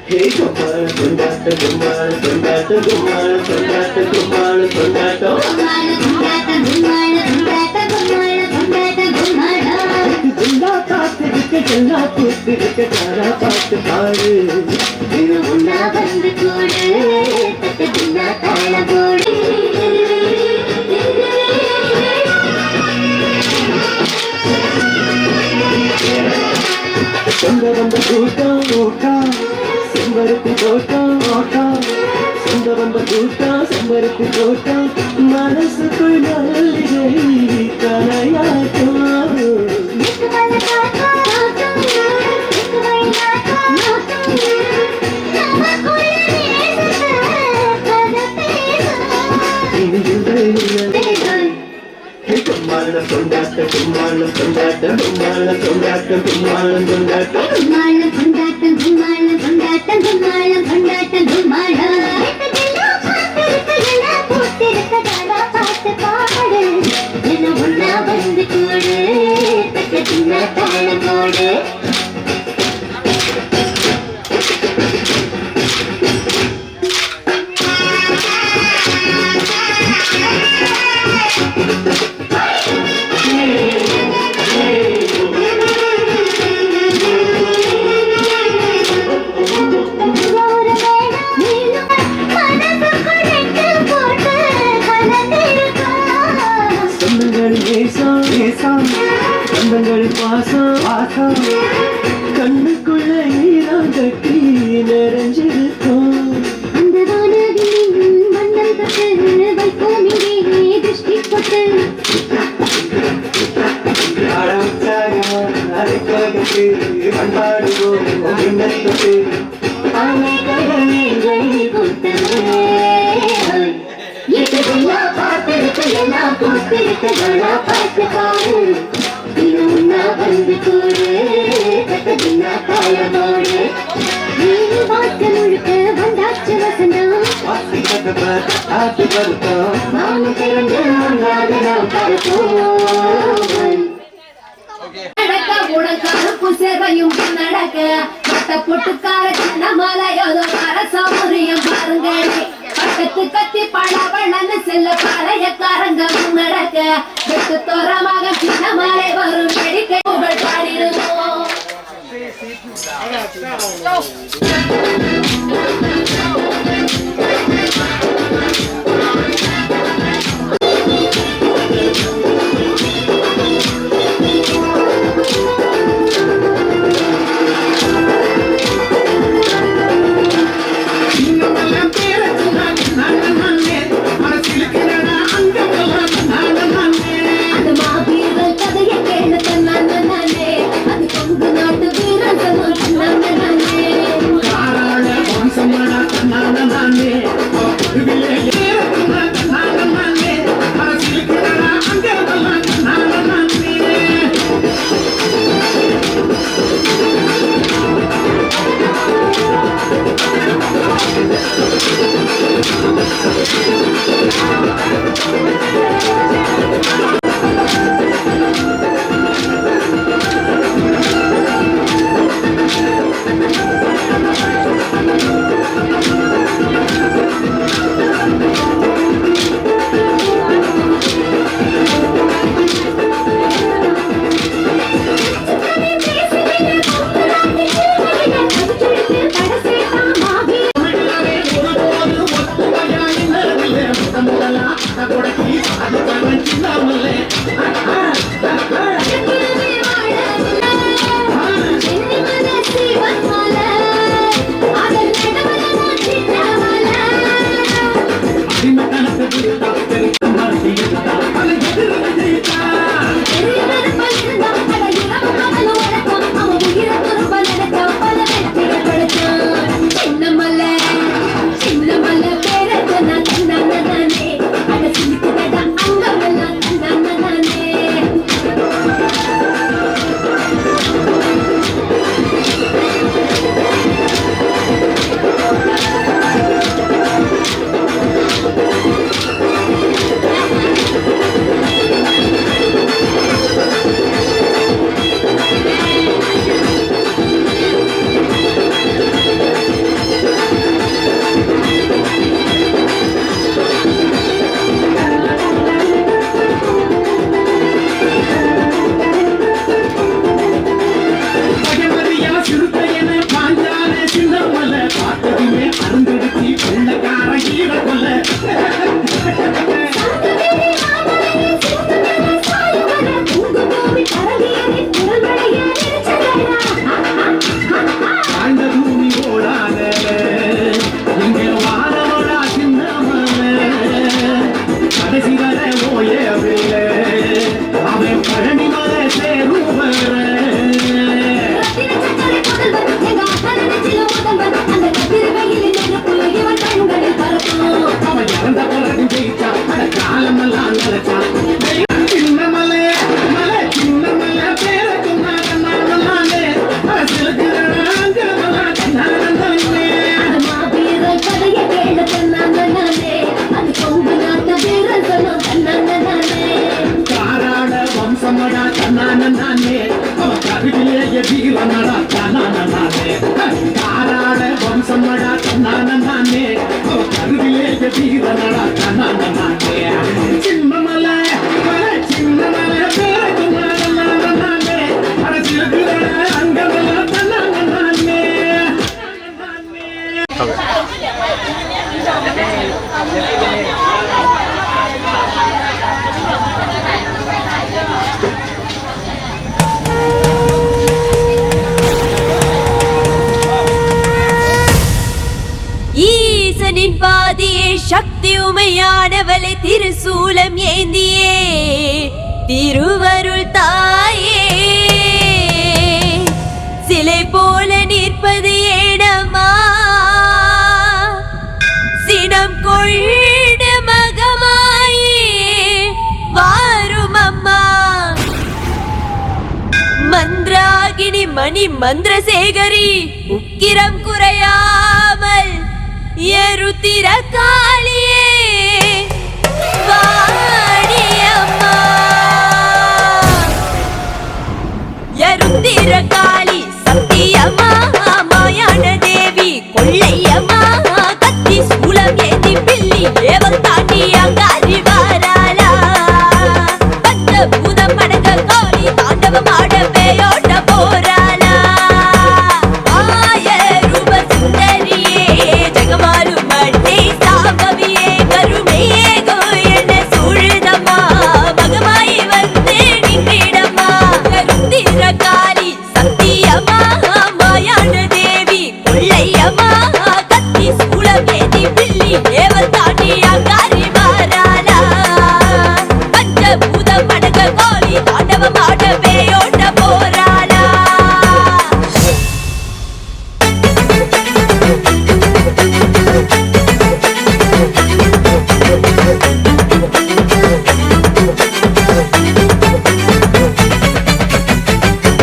Hey, Gopal, Gundata, Gumal, Gundata, Gumal, Gundata, Gumal, Gundata, Gundata, Gundata, Gundata, பாட்டு பாடு இது உன்னா வந்து கூடு தட்டுனா தாள போடு சொந்த வந்த கூட்டம் கூட்டம் செம்பருத்தி தோட்டம் ஓட்டம் சொந்த வந்த கூட்டம் செம்பருத்தி தோட்டம் மனசுக்குள் மல்லிகை கலையாட்டம் Kumala kundata, kumala kundata, kumala kundata, kumala kundata, kumala kundata, kumala kundata, kumala kundata, kumala. Ena unna vandu koodu, takkathina thala podu. கண்களில் பாசம் பாசம் கண்ணுக்குள்ள ஈரம் கட்டி நிறைஞ்சிருக்கும் அந்த வானவில் மண்ணல் தொட்டு வைப்போம் இங்கே திருஷ்டி போட்டு சின்னத்துக்கு அனைகரங்கள் கொடுத்தமே எல்லாம் பார்த்திருக்க எல்லாம் கொடுத்திருக்கா பார்த்து பாரு இது உன்னா வந்து கூடு கட்டதின்னா காயமோடு நீங்க பார்த்து முழுக்க வந்தாச்சு வசனம் மாமு திறந்து முன்னாக நாம் பரப்போம் நடக்க உனக்கு சேவையும் நடக்க மத்த பொட்டுக்கார சின்ன மலையோதோ அரசாமுரியம் பாருங்க பக்கத்து கத்தி பழவழன்னு செல்ல பாளையக்காரங்க நடக்க வெட்டு தோரமாக சின்ன மலை வரும் வெடிக்கை புகழ் பாடிடுவோம் அந்த மாவீரர் கதையை கேளு தன்னானே அது கொங்கு நாட்டு வீரன் தன்னானே ஈசனின் பாதியே சக்தி உமையானவளை திருசூலம் ஏந்தியே திருவருள் தாயே சிலை போல நீர் நிற்பது ஏனம்மா சினம் கொண்டு மகமாயே வாரும் அம்மா மந்திராகினி மணி மந்திரசேகரி உக்கிரம் குறையாமல் எருத்திர காளியே வாடியம்மா எருத்திர காளி சத்தியம்மா மாயான தேவி கொள்ளையம்மா கத்தி சூலம் ஏந்தி பில்லி ஏவல் தாண்டி அங்காரி வாராளா பஞ்சபூதம் அடங்க காளி தாண்டவம் ஆட பேயோட்ட போராளா ஆய ரூப சுந்தரியே ஜெகமாலும் மண்ணே சாம்பவியே கருமேகோ என்ன சூழுதம்மா மகமாயி வந்து நின்றிடம்மா கருத்திர காளி சத்தியம்மா மாயான தேவி கொள்ளையம்மா கத்தி சூலம் ஏந்தி பில்லி ஏவல் தாண்டி அங்காரி வாராளா பஞ்சபூதம் அடங்க காளி தாண்டவம் ஆட பேயோட்ட போராளா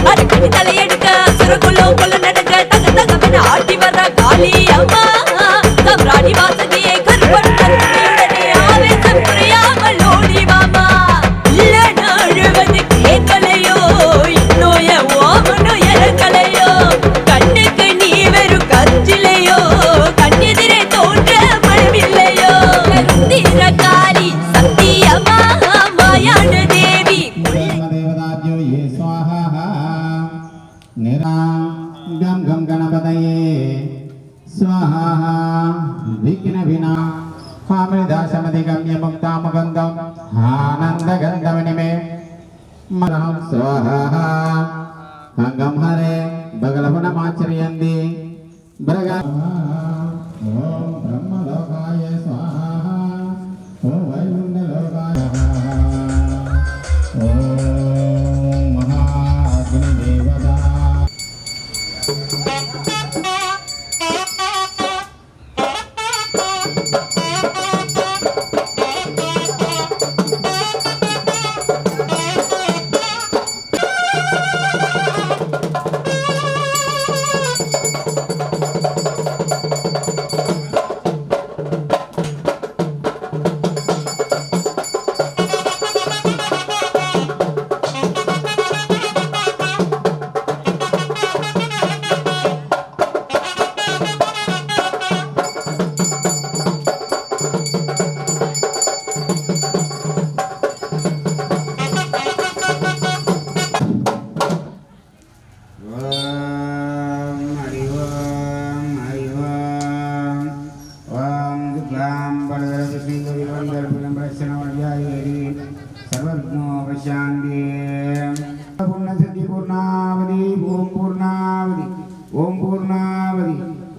அடிக்கடி தலையெடுக்க சுரகுலோ கொல்ல நடக்க தக தகவென ஆட்டி வர காளி அம்மா சம்ராணி வாசகியை கருப்பனுடனே ஆவேசம் புரியாமல் ஓடி வாமா இல்ல நாழுவது கேட்கலையோ இன்னோய ஓமனோ இறக்கலையோ கண்ணுக்கு நீ வெறும் கஞ்சிலையோ கண்ணெதிரே தோன்ற மனமில்லையோ கருத்திர காளி சத்தியம்மா மாயான தேவி देवताभ्यो ये स्वाहा निरां गं गं गणपतये स्वाहा विघ्न विना कामदाशमधिगम्य मुक्तामगन्धम् आनन्दगन्धविनिमे मनं स्वाहा अङ्गं हरे बगलवनमाचर्यन्ति भृगा ॐ ब्रह्मलोकाय स्वाहा ॐ वैकुण्ठलोकाय ॐ महाग्निदेवता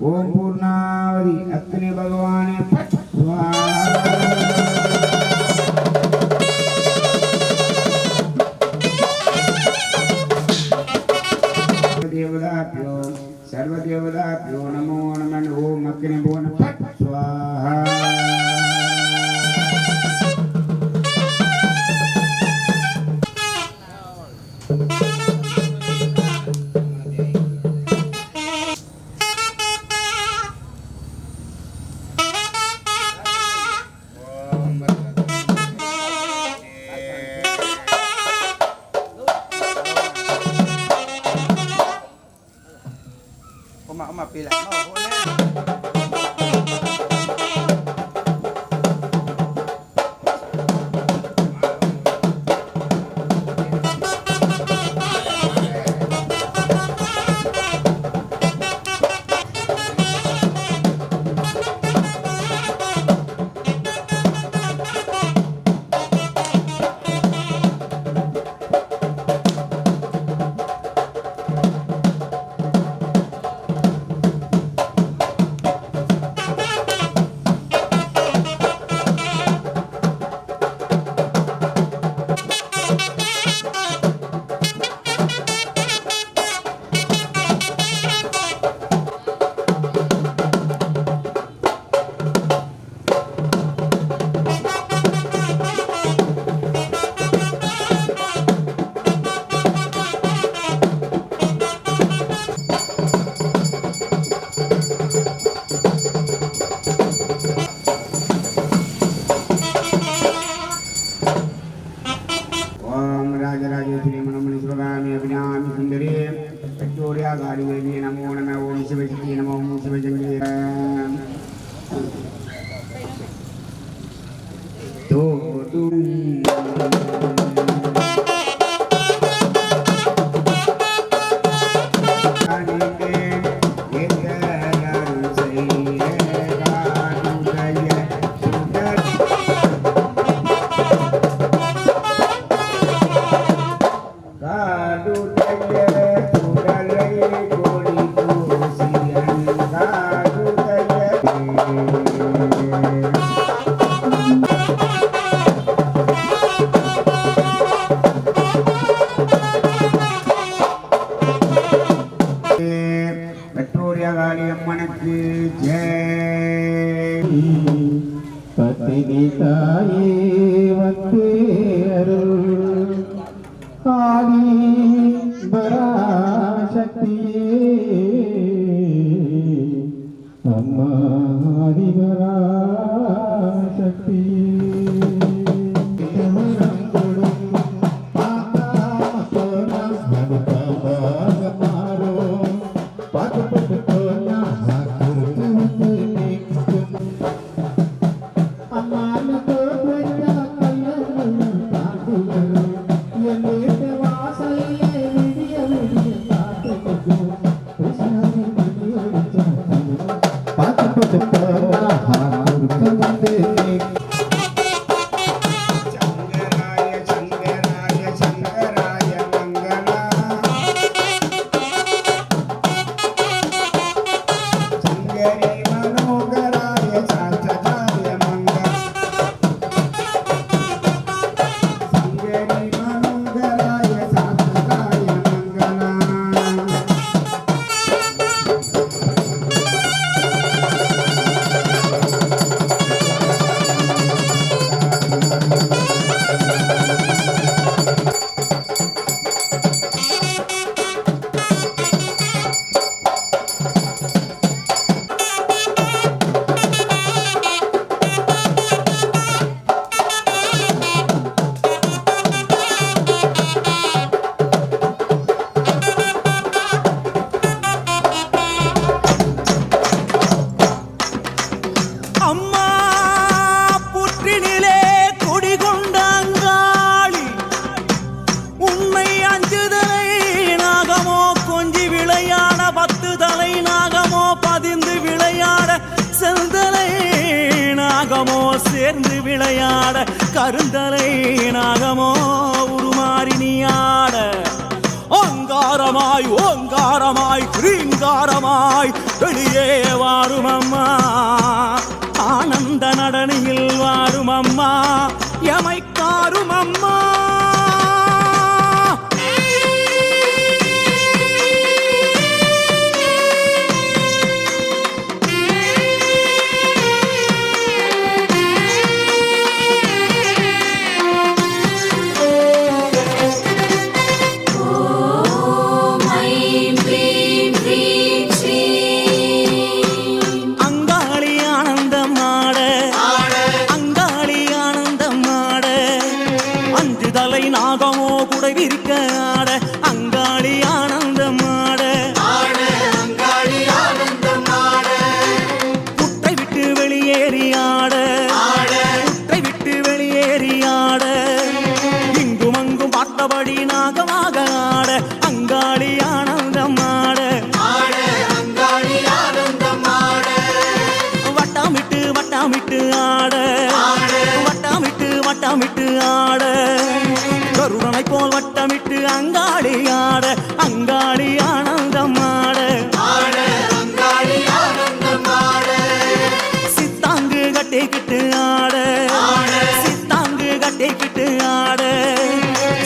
ओम पूर्णावधि अग्नि भगवान देवताभ्यो सर्वदेवताभ्यो नमो नमः ओम अग्नि भुवन फट स्वाहा Uma pila. காளிதேவி நமோ நம ஓம் சிவசக்தி நமோ ஓம் சிவசக்தி தோடும் அம்மனுக்கு ஜெய். பத்தினி தாயே வந்து அருள் ஆதி பராசக்தியே அம்மா ஆதி பராசக்தியே சேர்ந்து விளையாட கருந்தலை நாகமோ உருமாறி நீயாட ஓங்காரமாய் ஓங்காரமாய் ரீங்காரமாய் வெளியே வாரும் அம்மா ஆனந்த நடனியில் வாரும் அம்மா எமைக்காரும் அம்மா நாகமோ குடை விரிக்க ஆட அங்காளி ஆனந்தம் ஆட புட்டை விட்டு வெளியேறி ஆட புட்டை விட்டு வெளியேறி ஆட இங்கும் அங்கும் பார்த்தபடி நாகமாக ஆட அங்காளி ஆனந்தம் ஆட வட்டமிட்டு வட்டமிட்டு ஆட வட்டமிட்டு வட்டமிட்டு ஆட கருணனை போல் வட்டமிட்டு அங்காளி ஆட அங்காளி ஆனந்தம் ஆட சித்தாங்கு கட்டிக்கிட்டு ஆட சித்தாங்கு கட்டிக்கிட்டு ஆட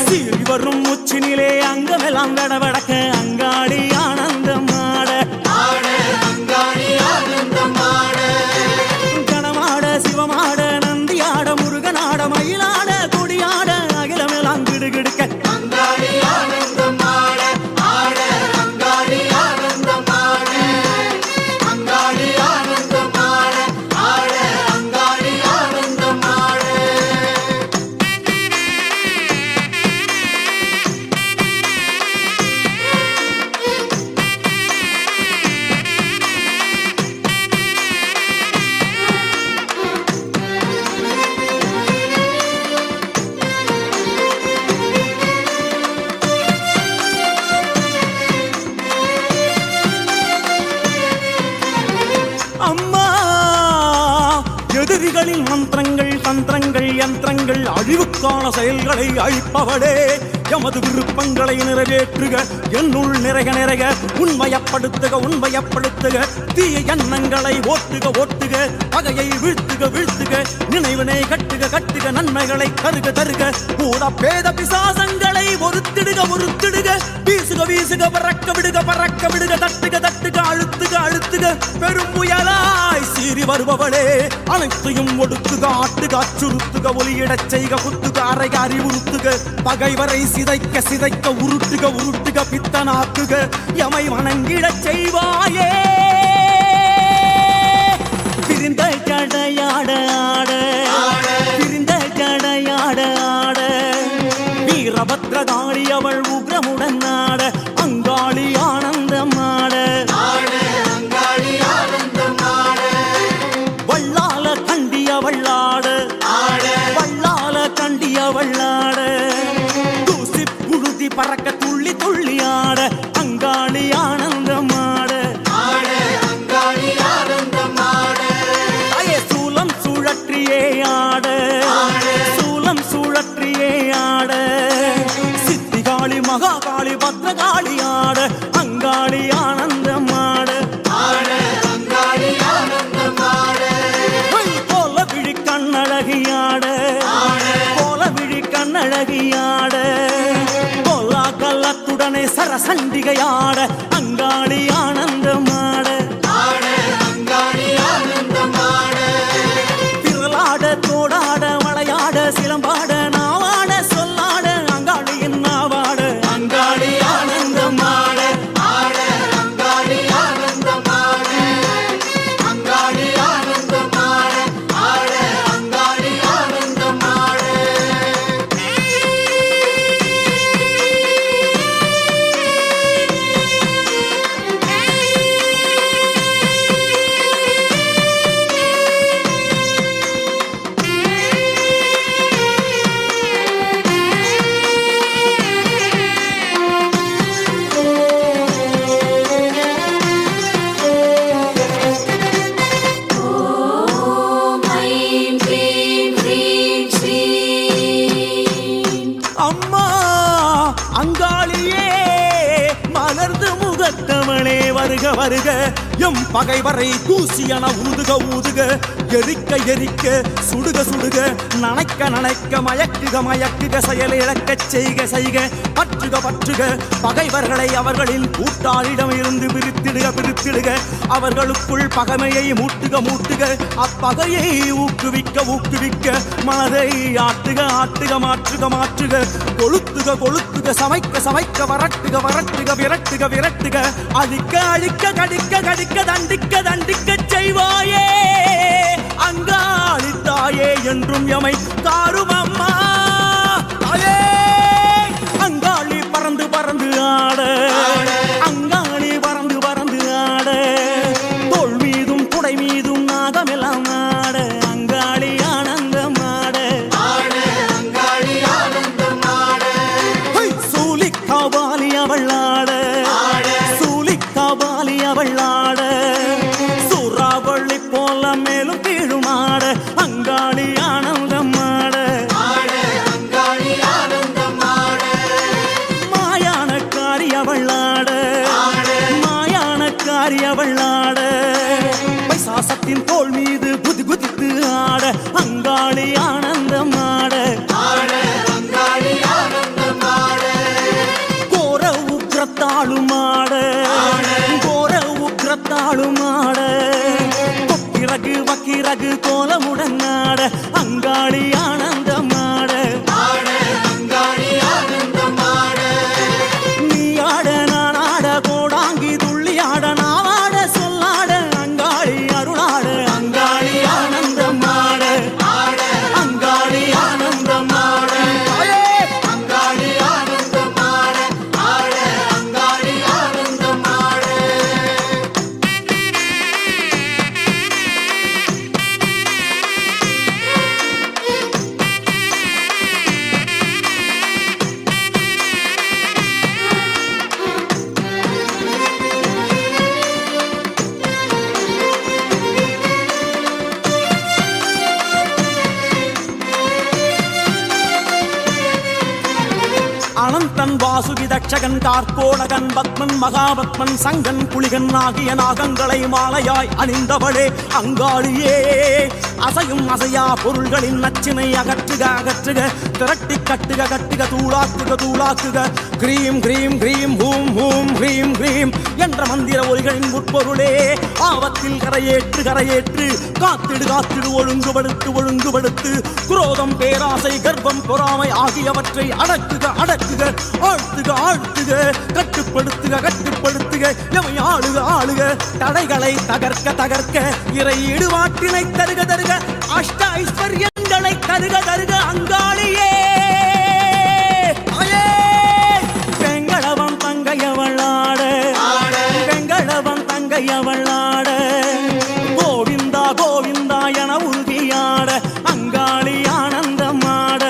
சீறி வரும் முச்சினிலே அங்கமெல்லாம் வடவடக்க அங்காளி ஆனந்தம் ஆட கணமாட சிவமாட நந்தியாட முருகனாட மயிலாட கொடியாட அகிலமெல்லாம் கிடுகிடுக்க யந்திரங்கள் அழிவுக்கான செயல்களை அழிப்பவளே எமது விருப்பங்களை நிறைவேற்றுக என்னுள் நிறைக நிறைக உண்மையப்படுத்துக உண்மையப்படுத்துக தீய எண்ணங்களை ஓட்டுக ஓட்டுக பகையை வீழ்த்துக வீழ்த்துக நினைவினை கட்டுக கட்டுக நன்மைகளை தருக தருக பூத பேத பிசாசங்களை ஒருத்திடுக ஒருத்திடுக வீசுக வீசுக பறக்க விடுக பறக்க விடுக தட்டுக தட்டுக அழுத்துக அழுத்துக பெரும் புயலாய் சீறி வருபவளே அனைத்தையும் ஒடுக்குக ஆட்டுக அச்சுறுத்துக ஒலியிடச் செய்க குத்துக அறைக அறிவுறுத்துக பகைவரை சிதைக்க சிதைக்க உருட்டுக உருட்டுக பித்தனாக்குக எமை வணங்கிடச் செய்வாயே பிரிந்த ஜடையாட ஆட பிரிந்த ஜடையாட ஆட வீரபத்ரகாளி அவள் உக்ரமுடன் ஆட அங்காளி ஆனந்தம் ஆட வள்ளால கண்டிய வள்ளாட வள்ளால கண்டிய வள்ளாட தூசி புழுதி பறக்க துள்ளி துள்ளி ஆட அங்காளி ஆனந்தம் ஆட சூலம் சுழற்றியே ஆட சூலம் சுழற்றியே ஆட சித்திகாளி மகாகாளி பத்ரகாளி ஆட அங்காளி ஆனந்தம் ஆட கோல விழி கண்ணழகியாட கோல விழி கண்ணழகியாட கோலா கல்லத்துடனே சரசண்டிகையாட அங்காளி ஆனந்தமாட திரளாட தோடாட மலையாட சிலம்பாட நாவாட சொல்லாட அங்காளியின் நாவாட அங்காளி ஆனந்தமாட அம்மா அங்காளியே மலர்ந்து முகத்தவளே வருக வருக எம் பகைவரை தூசியன ஊதுக ஊதுக எரிக்க எரிக்க சுடுக சுடுக நனைக்க நனைக்க மயக்குக மயக்குக செயல் இழக்கச் செய்க செய்க பற்றுக பற்றுக பகைவர்களை அவர்களின் கூட்டாளிடம் இருந்து பிரித்திடுக பிரித்திடுக அவர்களுக்குள் பகைமையை மூட்டுக மூட்டுக அப்பகையை ஊக்குவிக்க ஊக்குவிக்க மனதை ஆட்டுக ஆட்டுக மாற்றுக மாற்றுக கொளுத்துக கொளுத்துக சமைக்க சமைக்க வரட்டுக வரட்டுக விரட்டுக விரட்டுக அழிக்க அழிக்க கடிக்க கடிக்க தண்டிக்க தண்டிக்க செய்வாயே அங்காளி தாயே என்றும் எமை காரும் அம்மா தாயே அங்காளி பறந்து பறந்து ஆட அங்காளி பறந்து பறந்து ஆட தோள் மீதும் குடை மீதும் நாகமெல்லாம் ஆட அங்காளி ஆனந்தம் ஆட சூலிக்காவாலி அவள் ஆட சூலிக்காவாலி அவள் ஆட சூறாவளி போல மேலும் கீழும் ஆட அங்காளி ஆனந்தம் ஆட மாயானக்காரி அவள் ஆட மாயானக்காரி அவள் ஆட பைசாசத்தின் தோள் மீது குதி குதித்து ஆட அங்காளி ஆனந்தம் ஆட கோர உக்ரத்தாளும் ஆட கோர உக்ரத்தாளும் ஆட கொக்கிரகு வக்கிரகு கோலமுடன் ஆட அங்காளி ஆனந்தம் ஆட நீ ஆட நான் ஆட கோடாங்கி துள்ளி ஆட நாவாட சொல்லாட அங்காளி அருளாட அங்காளி ஆனந்தம் ஆட அங்காளி ஆனந்தம் ஆட அனந்தன் வாசுகி தட்சகன் கார்கோடகன் பத்மன் மகாபத்மன் சங்கன் புலிகன் ஆகிய நாகங்களை மாலையாய் அணிந்தவளே அங்காளியே அசையும் அசையா பொருள்களின் நச்சினை அகற்றுக அகற்றுக திரட்டி கட்டுக கட்டுக தூளாக்குக தூளாக்குக கிரீம் கிரீம் கிரீம் ஹூம் ஹூம் ஹ்ரீம் ஹ்ரீம் என்ற மந்திர ஒலிகளின் உட்பொருளே ஆபத்தில் கரையேற்று கரையேற்று காத்திடு காத்திடு ஒழுங்குபடுத்து ஒழுங்குபடுத்து குரோதம் பேராசை கர்ப்பம் பொறாமை ஆகியவற்றை அடக்குக அடக்குக ஆழ்த்துக ஆழ்த்துக கட்டுப்படுத்துக கட்டுப்படுத்துக எவை ஆளுக ஆளுக தடைகளை தகர்க்க தகர்க்க இறை ஈடுபாட்டினை தருக தருக அஷ்ட ஐஸ்வர்யங்களை தருக தருக அங்காளியே வெங்கடவன் தங்கையவளாட வெங்கடவன் தங்கையவளாட கோவிந்தா கோவிந்தா என உறுதியாட அங்காளி ஆனந்தமாட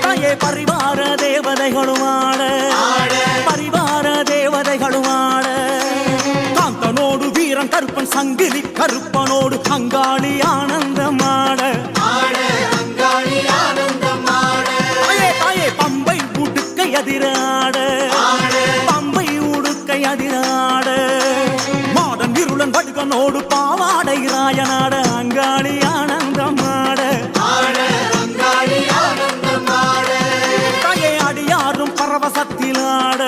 தாயே பரிவார தேவதைகளும் ஆட பரிவார தேவதைகளும் ஆட காந்தனோடு வீரன் கருப்பன் சங்கிலி கருப்பனோடு அங்காளி ஆனந்தமாட பம்பை உடுக்கை அதிராட பம்பை உடுக்கை அதிராட மாடன் இருளன் வடுகனோடு பாவாடை ராயனாட அங்காளி ஆனந்தமாட தாயே அடியாரும் பரவசத்திலாட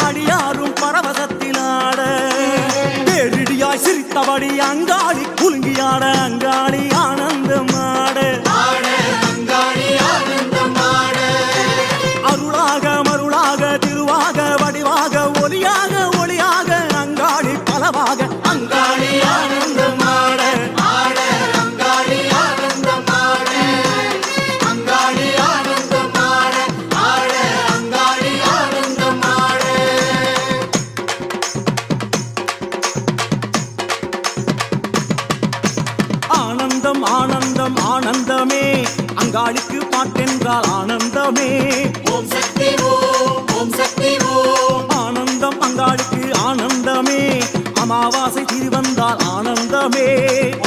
அடியாரும் பரவசத்திலாட பேரிடியாய் சிரித்தபடி அங்காளி குலுங்கியாட அங்காளி ஆனந்தமாட அருளாக மருளாக திருவாக வடிவாக ஒளியாக ஒளியாக அங்காளி பலவாக அங்காளி ஆனந்தமாட அங்காளி ஆனந்தமாட அங்காளி ஆனந்தமாட அங்காளி ஆனந்தமாட ஆனந்தம் ஆனந்தம் ஆனந்தமே அங்காளிக்கு பாட்டென்றால் ஆனந்தமே ஓம் சக்தி ஓம் சக்தி ஓம் ஆனந்தம் அங்காளிக்கு ஆனந்தமே அமாவாசை திருவந்தால் ஆனந்தமே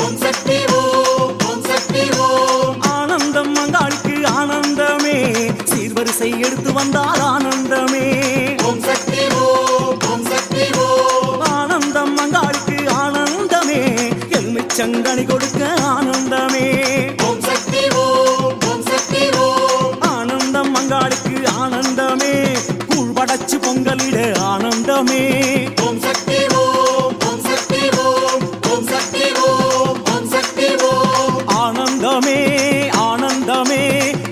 ஓம் சக்தி ஓம் சக்தி ஓம் ஆனந்தம் அங்காளிக்கு ஆனந்தமே சீர்வரிசை எடுத்து வந்தால் ஆனந்தமே ஓம் சக்தி ஓம் சக்தி ஓம் ஆனந்தம் அங்காளிக்கு ஆனந்தமே எலுமிச்சங்கனி கொடுக்க ஆனந்தமே ஓம் சக்தி ஓம் சக்தி ஓம் ஆனந்தம் அங்காளிக்கு ஆனந்தமே கூழ் படைச்சு பொங்கலிட ஆனந்தமே ஓம் சக்தி ஓம் சக்தி ஓம் சக்தி ஓம் சக்தி ஓம் ஆனந்தமே ஆனந்தமே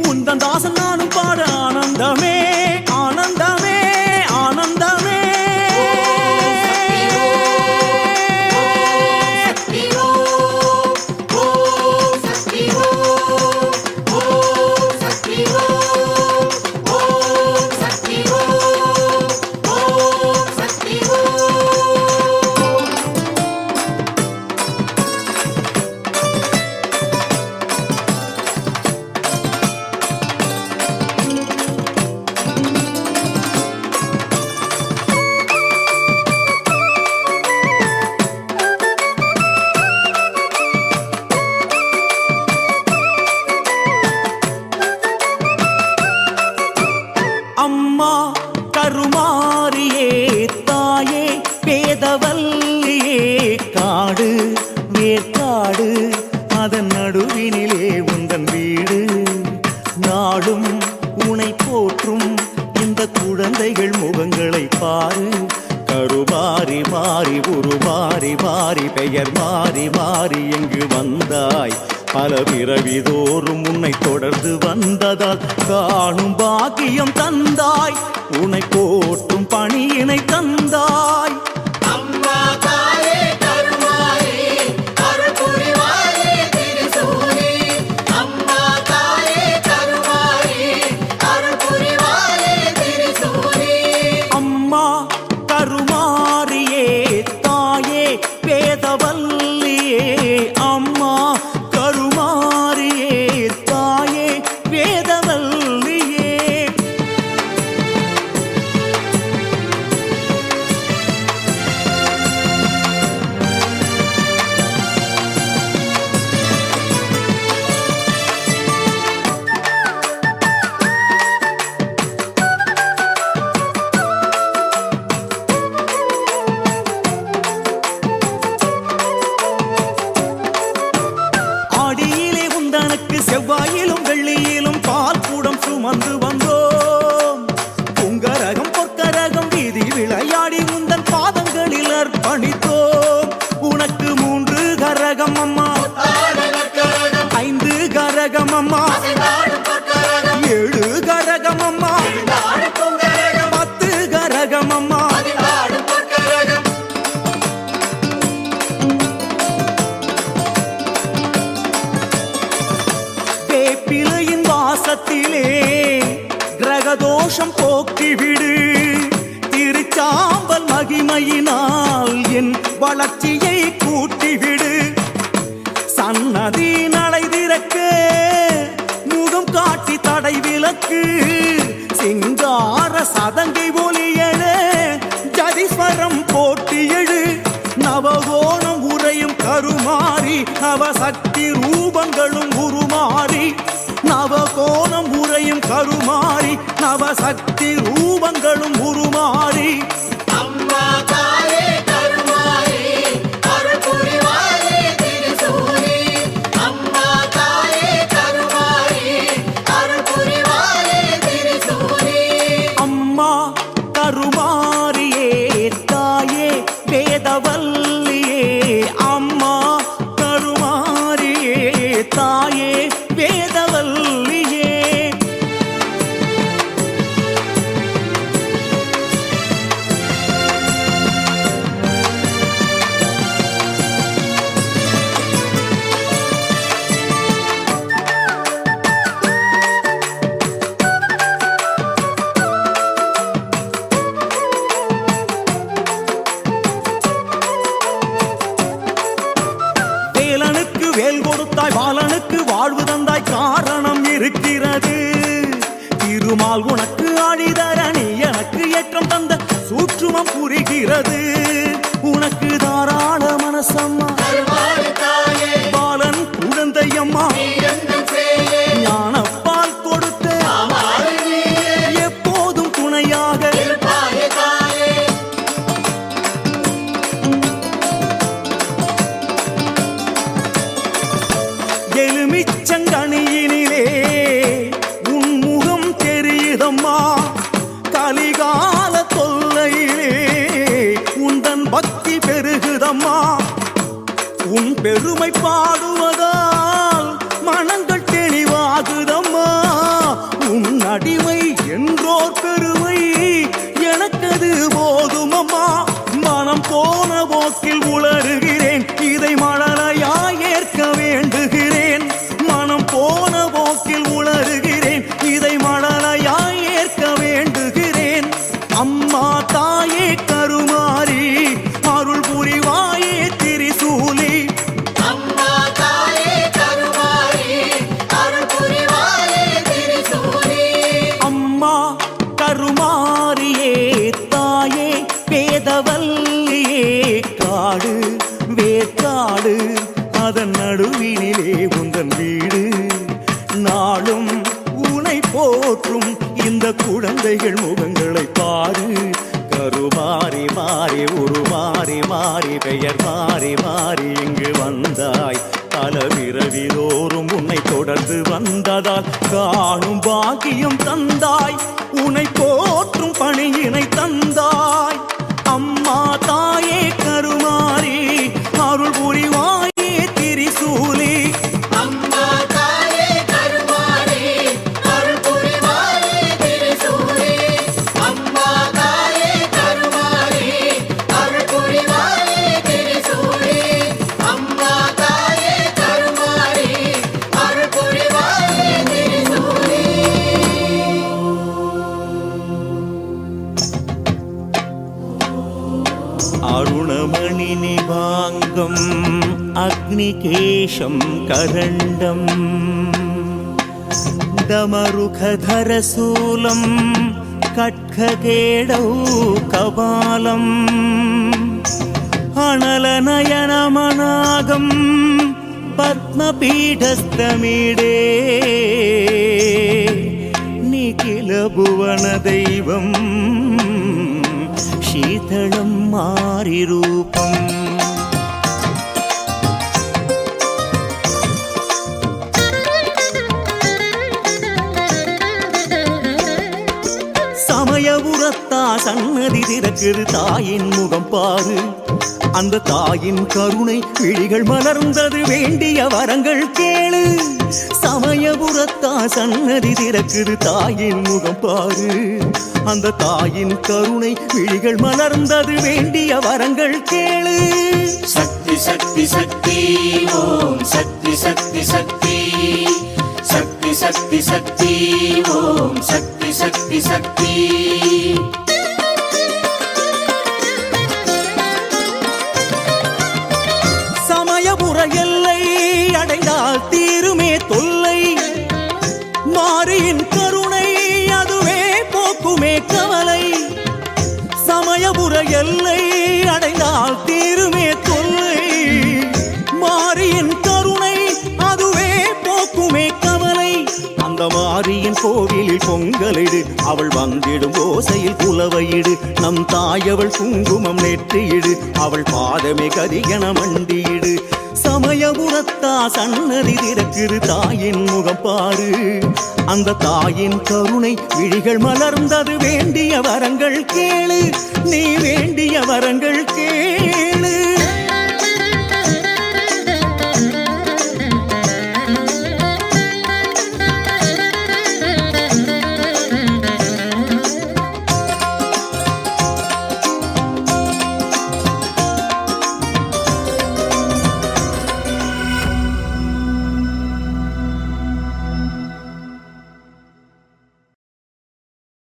உந்தன் தாசன் நானும் பாட ஆனந்தமே ஆனந்தமே ஆனந்தமே அம்மா கருமாரியே தாயே பேதவல்லியே காடு வேற்காடு அதன் நடுவினிலே உந்தன் வீடு நாடும் உனை போற்றும் இந்த குழந்தைகள் முகங்களை பாரு கருமாறி மாறி உருமாறி மாறி பெயர் மாறி மாறி எங்கு வந்தாய் பல பிறவிதோறும் உன்னை தொடர்ந்து வந்ததால் காணும் பாக்கியம் தந்தாய் உன்னை போற்றும் பணியினை தந்தாய் அம்மா தாயே கருமாரி அருள் புரிவாயே திரிசூலி அம்மா தாயே கருமாரி அருள் புரிவாயே திரிசூலி அம்மா கருமாரியே தாயே பேதவல்லியே அம்மா கருமாரியே தாயே வேதவல்லியே காலத்திலே கிரகதோஷம் போக்கிவிடு திருச்சாம்பல் மகிமையினால் என் வளர்ச்சியை கூட்டிவிடு சன்னதி நடை திறக்க முகம் காட்டி தடை விலக்கு சிங்கார சதங்கை ஒலியழ ஜதீஸ்வரம் போட்டியழு நவகோணம் உரையும் கருமாறி நவசக்தி ரூபங்களும் உருமாறி நவகோணம் உரையும் கருமாறி நவசக்தி ரூபங்களும் உருமாறி அம்மா தாயே கருமாரி அருள் புரிவாயே திரிசூலி அம்மா தாயே கருமாரி அருள் புரிவாயே திரிசூலி அம்மா கருமாரியே தாயே வேதவல்லியே அம்மா கருமாரியே தாயே வேதவல்லியே வேலனுக்கு வேல் கொடுத்தாய் பாலனுக்கு வாழ்வு தந்தாய் காரணம் இருக்கிறது திருமால் உனக்கு ஆழிதரணி எனக்கு ஏற்றம் தந்த சூற்றுமம் புரிகிறது உனக்கு தாராள மனசம்மா கருமாரி தாயே பாலன் குழந்தையம்மா எங்கள் சேயே ஞானப்பால் கொடுத்த அமாரி நீயே எப்போதும் துணையாக இருப்பாயே தாயே எலுமிச்சங்கனியினிலே உன் முகம் தெரியுதம்மா கலிகால தொல்லையிலே உந்தன் பக்தி பெருகுதம்மா உன் பெருமை பாடுவதால் மனங்கள் தெளிவாகுதம்மா உன் அடிமை என்றோர் பெருமை எனக்கது போதுமம்மா மனம் போன போக்கில் உளறுகிறேன் இதை மழலையாய் ஏற்க வேண்டுகிறேன் மனம் போன போக்கில் உளறுகிறேன் இதை மழலையாய் ஏற்க வேண்டுகிறேன் அம்மா தாயே கருமாரி அருள் புரிவாயே திரிசூலி அம்மா தாயே கருமாரி அருள் புரிவாயே திரிசூலி அம்மா கருமாரியே தாயே வேதவல்லியே காடு வேற்காடு அதன் நடுவினிலே உந்தன் வீடு நாளும் உனை போற்றும் இந்த குழந்தைகள் முகங்களை பாரு கருமாறி மாறி உருமாறி மாறி பெயர் மாறி மாறி இங்கு வந்தாய் பலவிரவிதோறும் உன்னை தொடர்ந்து வந்ததால் காணும் பாக்கியம் தந்தாய் உன்னை போற்றும் பணியினை தந்தாய் அம்மா தாயே கருமாரி அருள் புரிவாயே திரிசூலி அம்மா தாயே கருமாரி அருள் புரிவாயே திரிசூலி அம்மா தாயே கருமாரி அருள் புரிவாயே திரிசூலி அம்மா தாயே கருமாரி அருள் புரிவாயே திரிசூலி அருணமணி நிபாங்கம் அக்னிகேஷம் கரண்டம் டமருகதரசூலம் கட்ககேடௌ கபாலம் அனலநயனமனாகம் பத்மபீடஸ்தமிடே நிகில புவன தெய்வம் शीतलं मारिरूपम् சமயபுரத்தா சன்னதி திறக்குது தாயின் முகம் பாரு அந்த தாயின் கருணை விழிகள் மலர்ந்தது வேண்டிய வரங்கள் கேளு சமயபுரத்தா சன்னதி திறக்குது தாயின் முகம் பாரு அந்த தாயின் கருணை விழிகள் மலர்ந்தது வேண்டிய வரங்கள் கேளு சக்தி சக்தி சக்தி ஓம் சக்தி சக்தி சக்தி சக்தி சக்தி சக்தி ஓம் சக்தி சக்தி சக்தி சமயபுர எல்லை அடைந்தால் தீருமே தொல்லை மாரியின் கருணை அதுவே போக்குமே கவலை சமயபுர எல்லை அடைந்தால் தீருமே தொல்லை மாரியின் கருணை அதுவே போக்குமே கவலை அந்த மாரியின் கோவிலில் பொங்கலிடு அவள் வந்திடும் ஓசையில் புலவையிடு நம் தாயவள் குங்குமம் நெற்றியிடு அவள் பாதமே கதிகன மண்டியிடு சமயபுரத்தா சன்னதி திறக்கிறு தாயின் முகம் பாரு அந்த தாயின் கருணை விழிகள் மலர்ந்தது வேண்டிய வரங்கள் கேளு நீ வேண்டிய வரங்கள் கேளு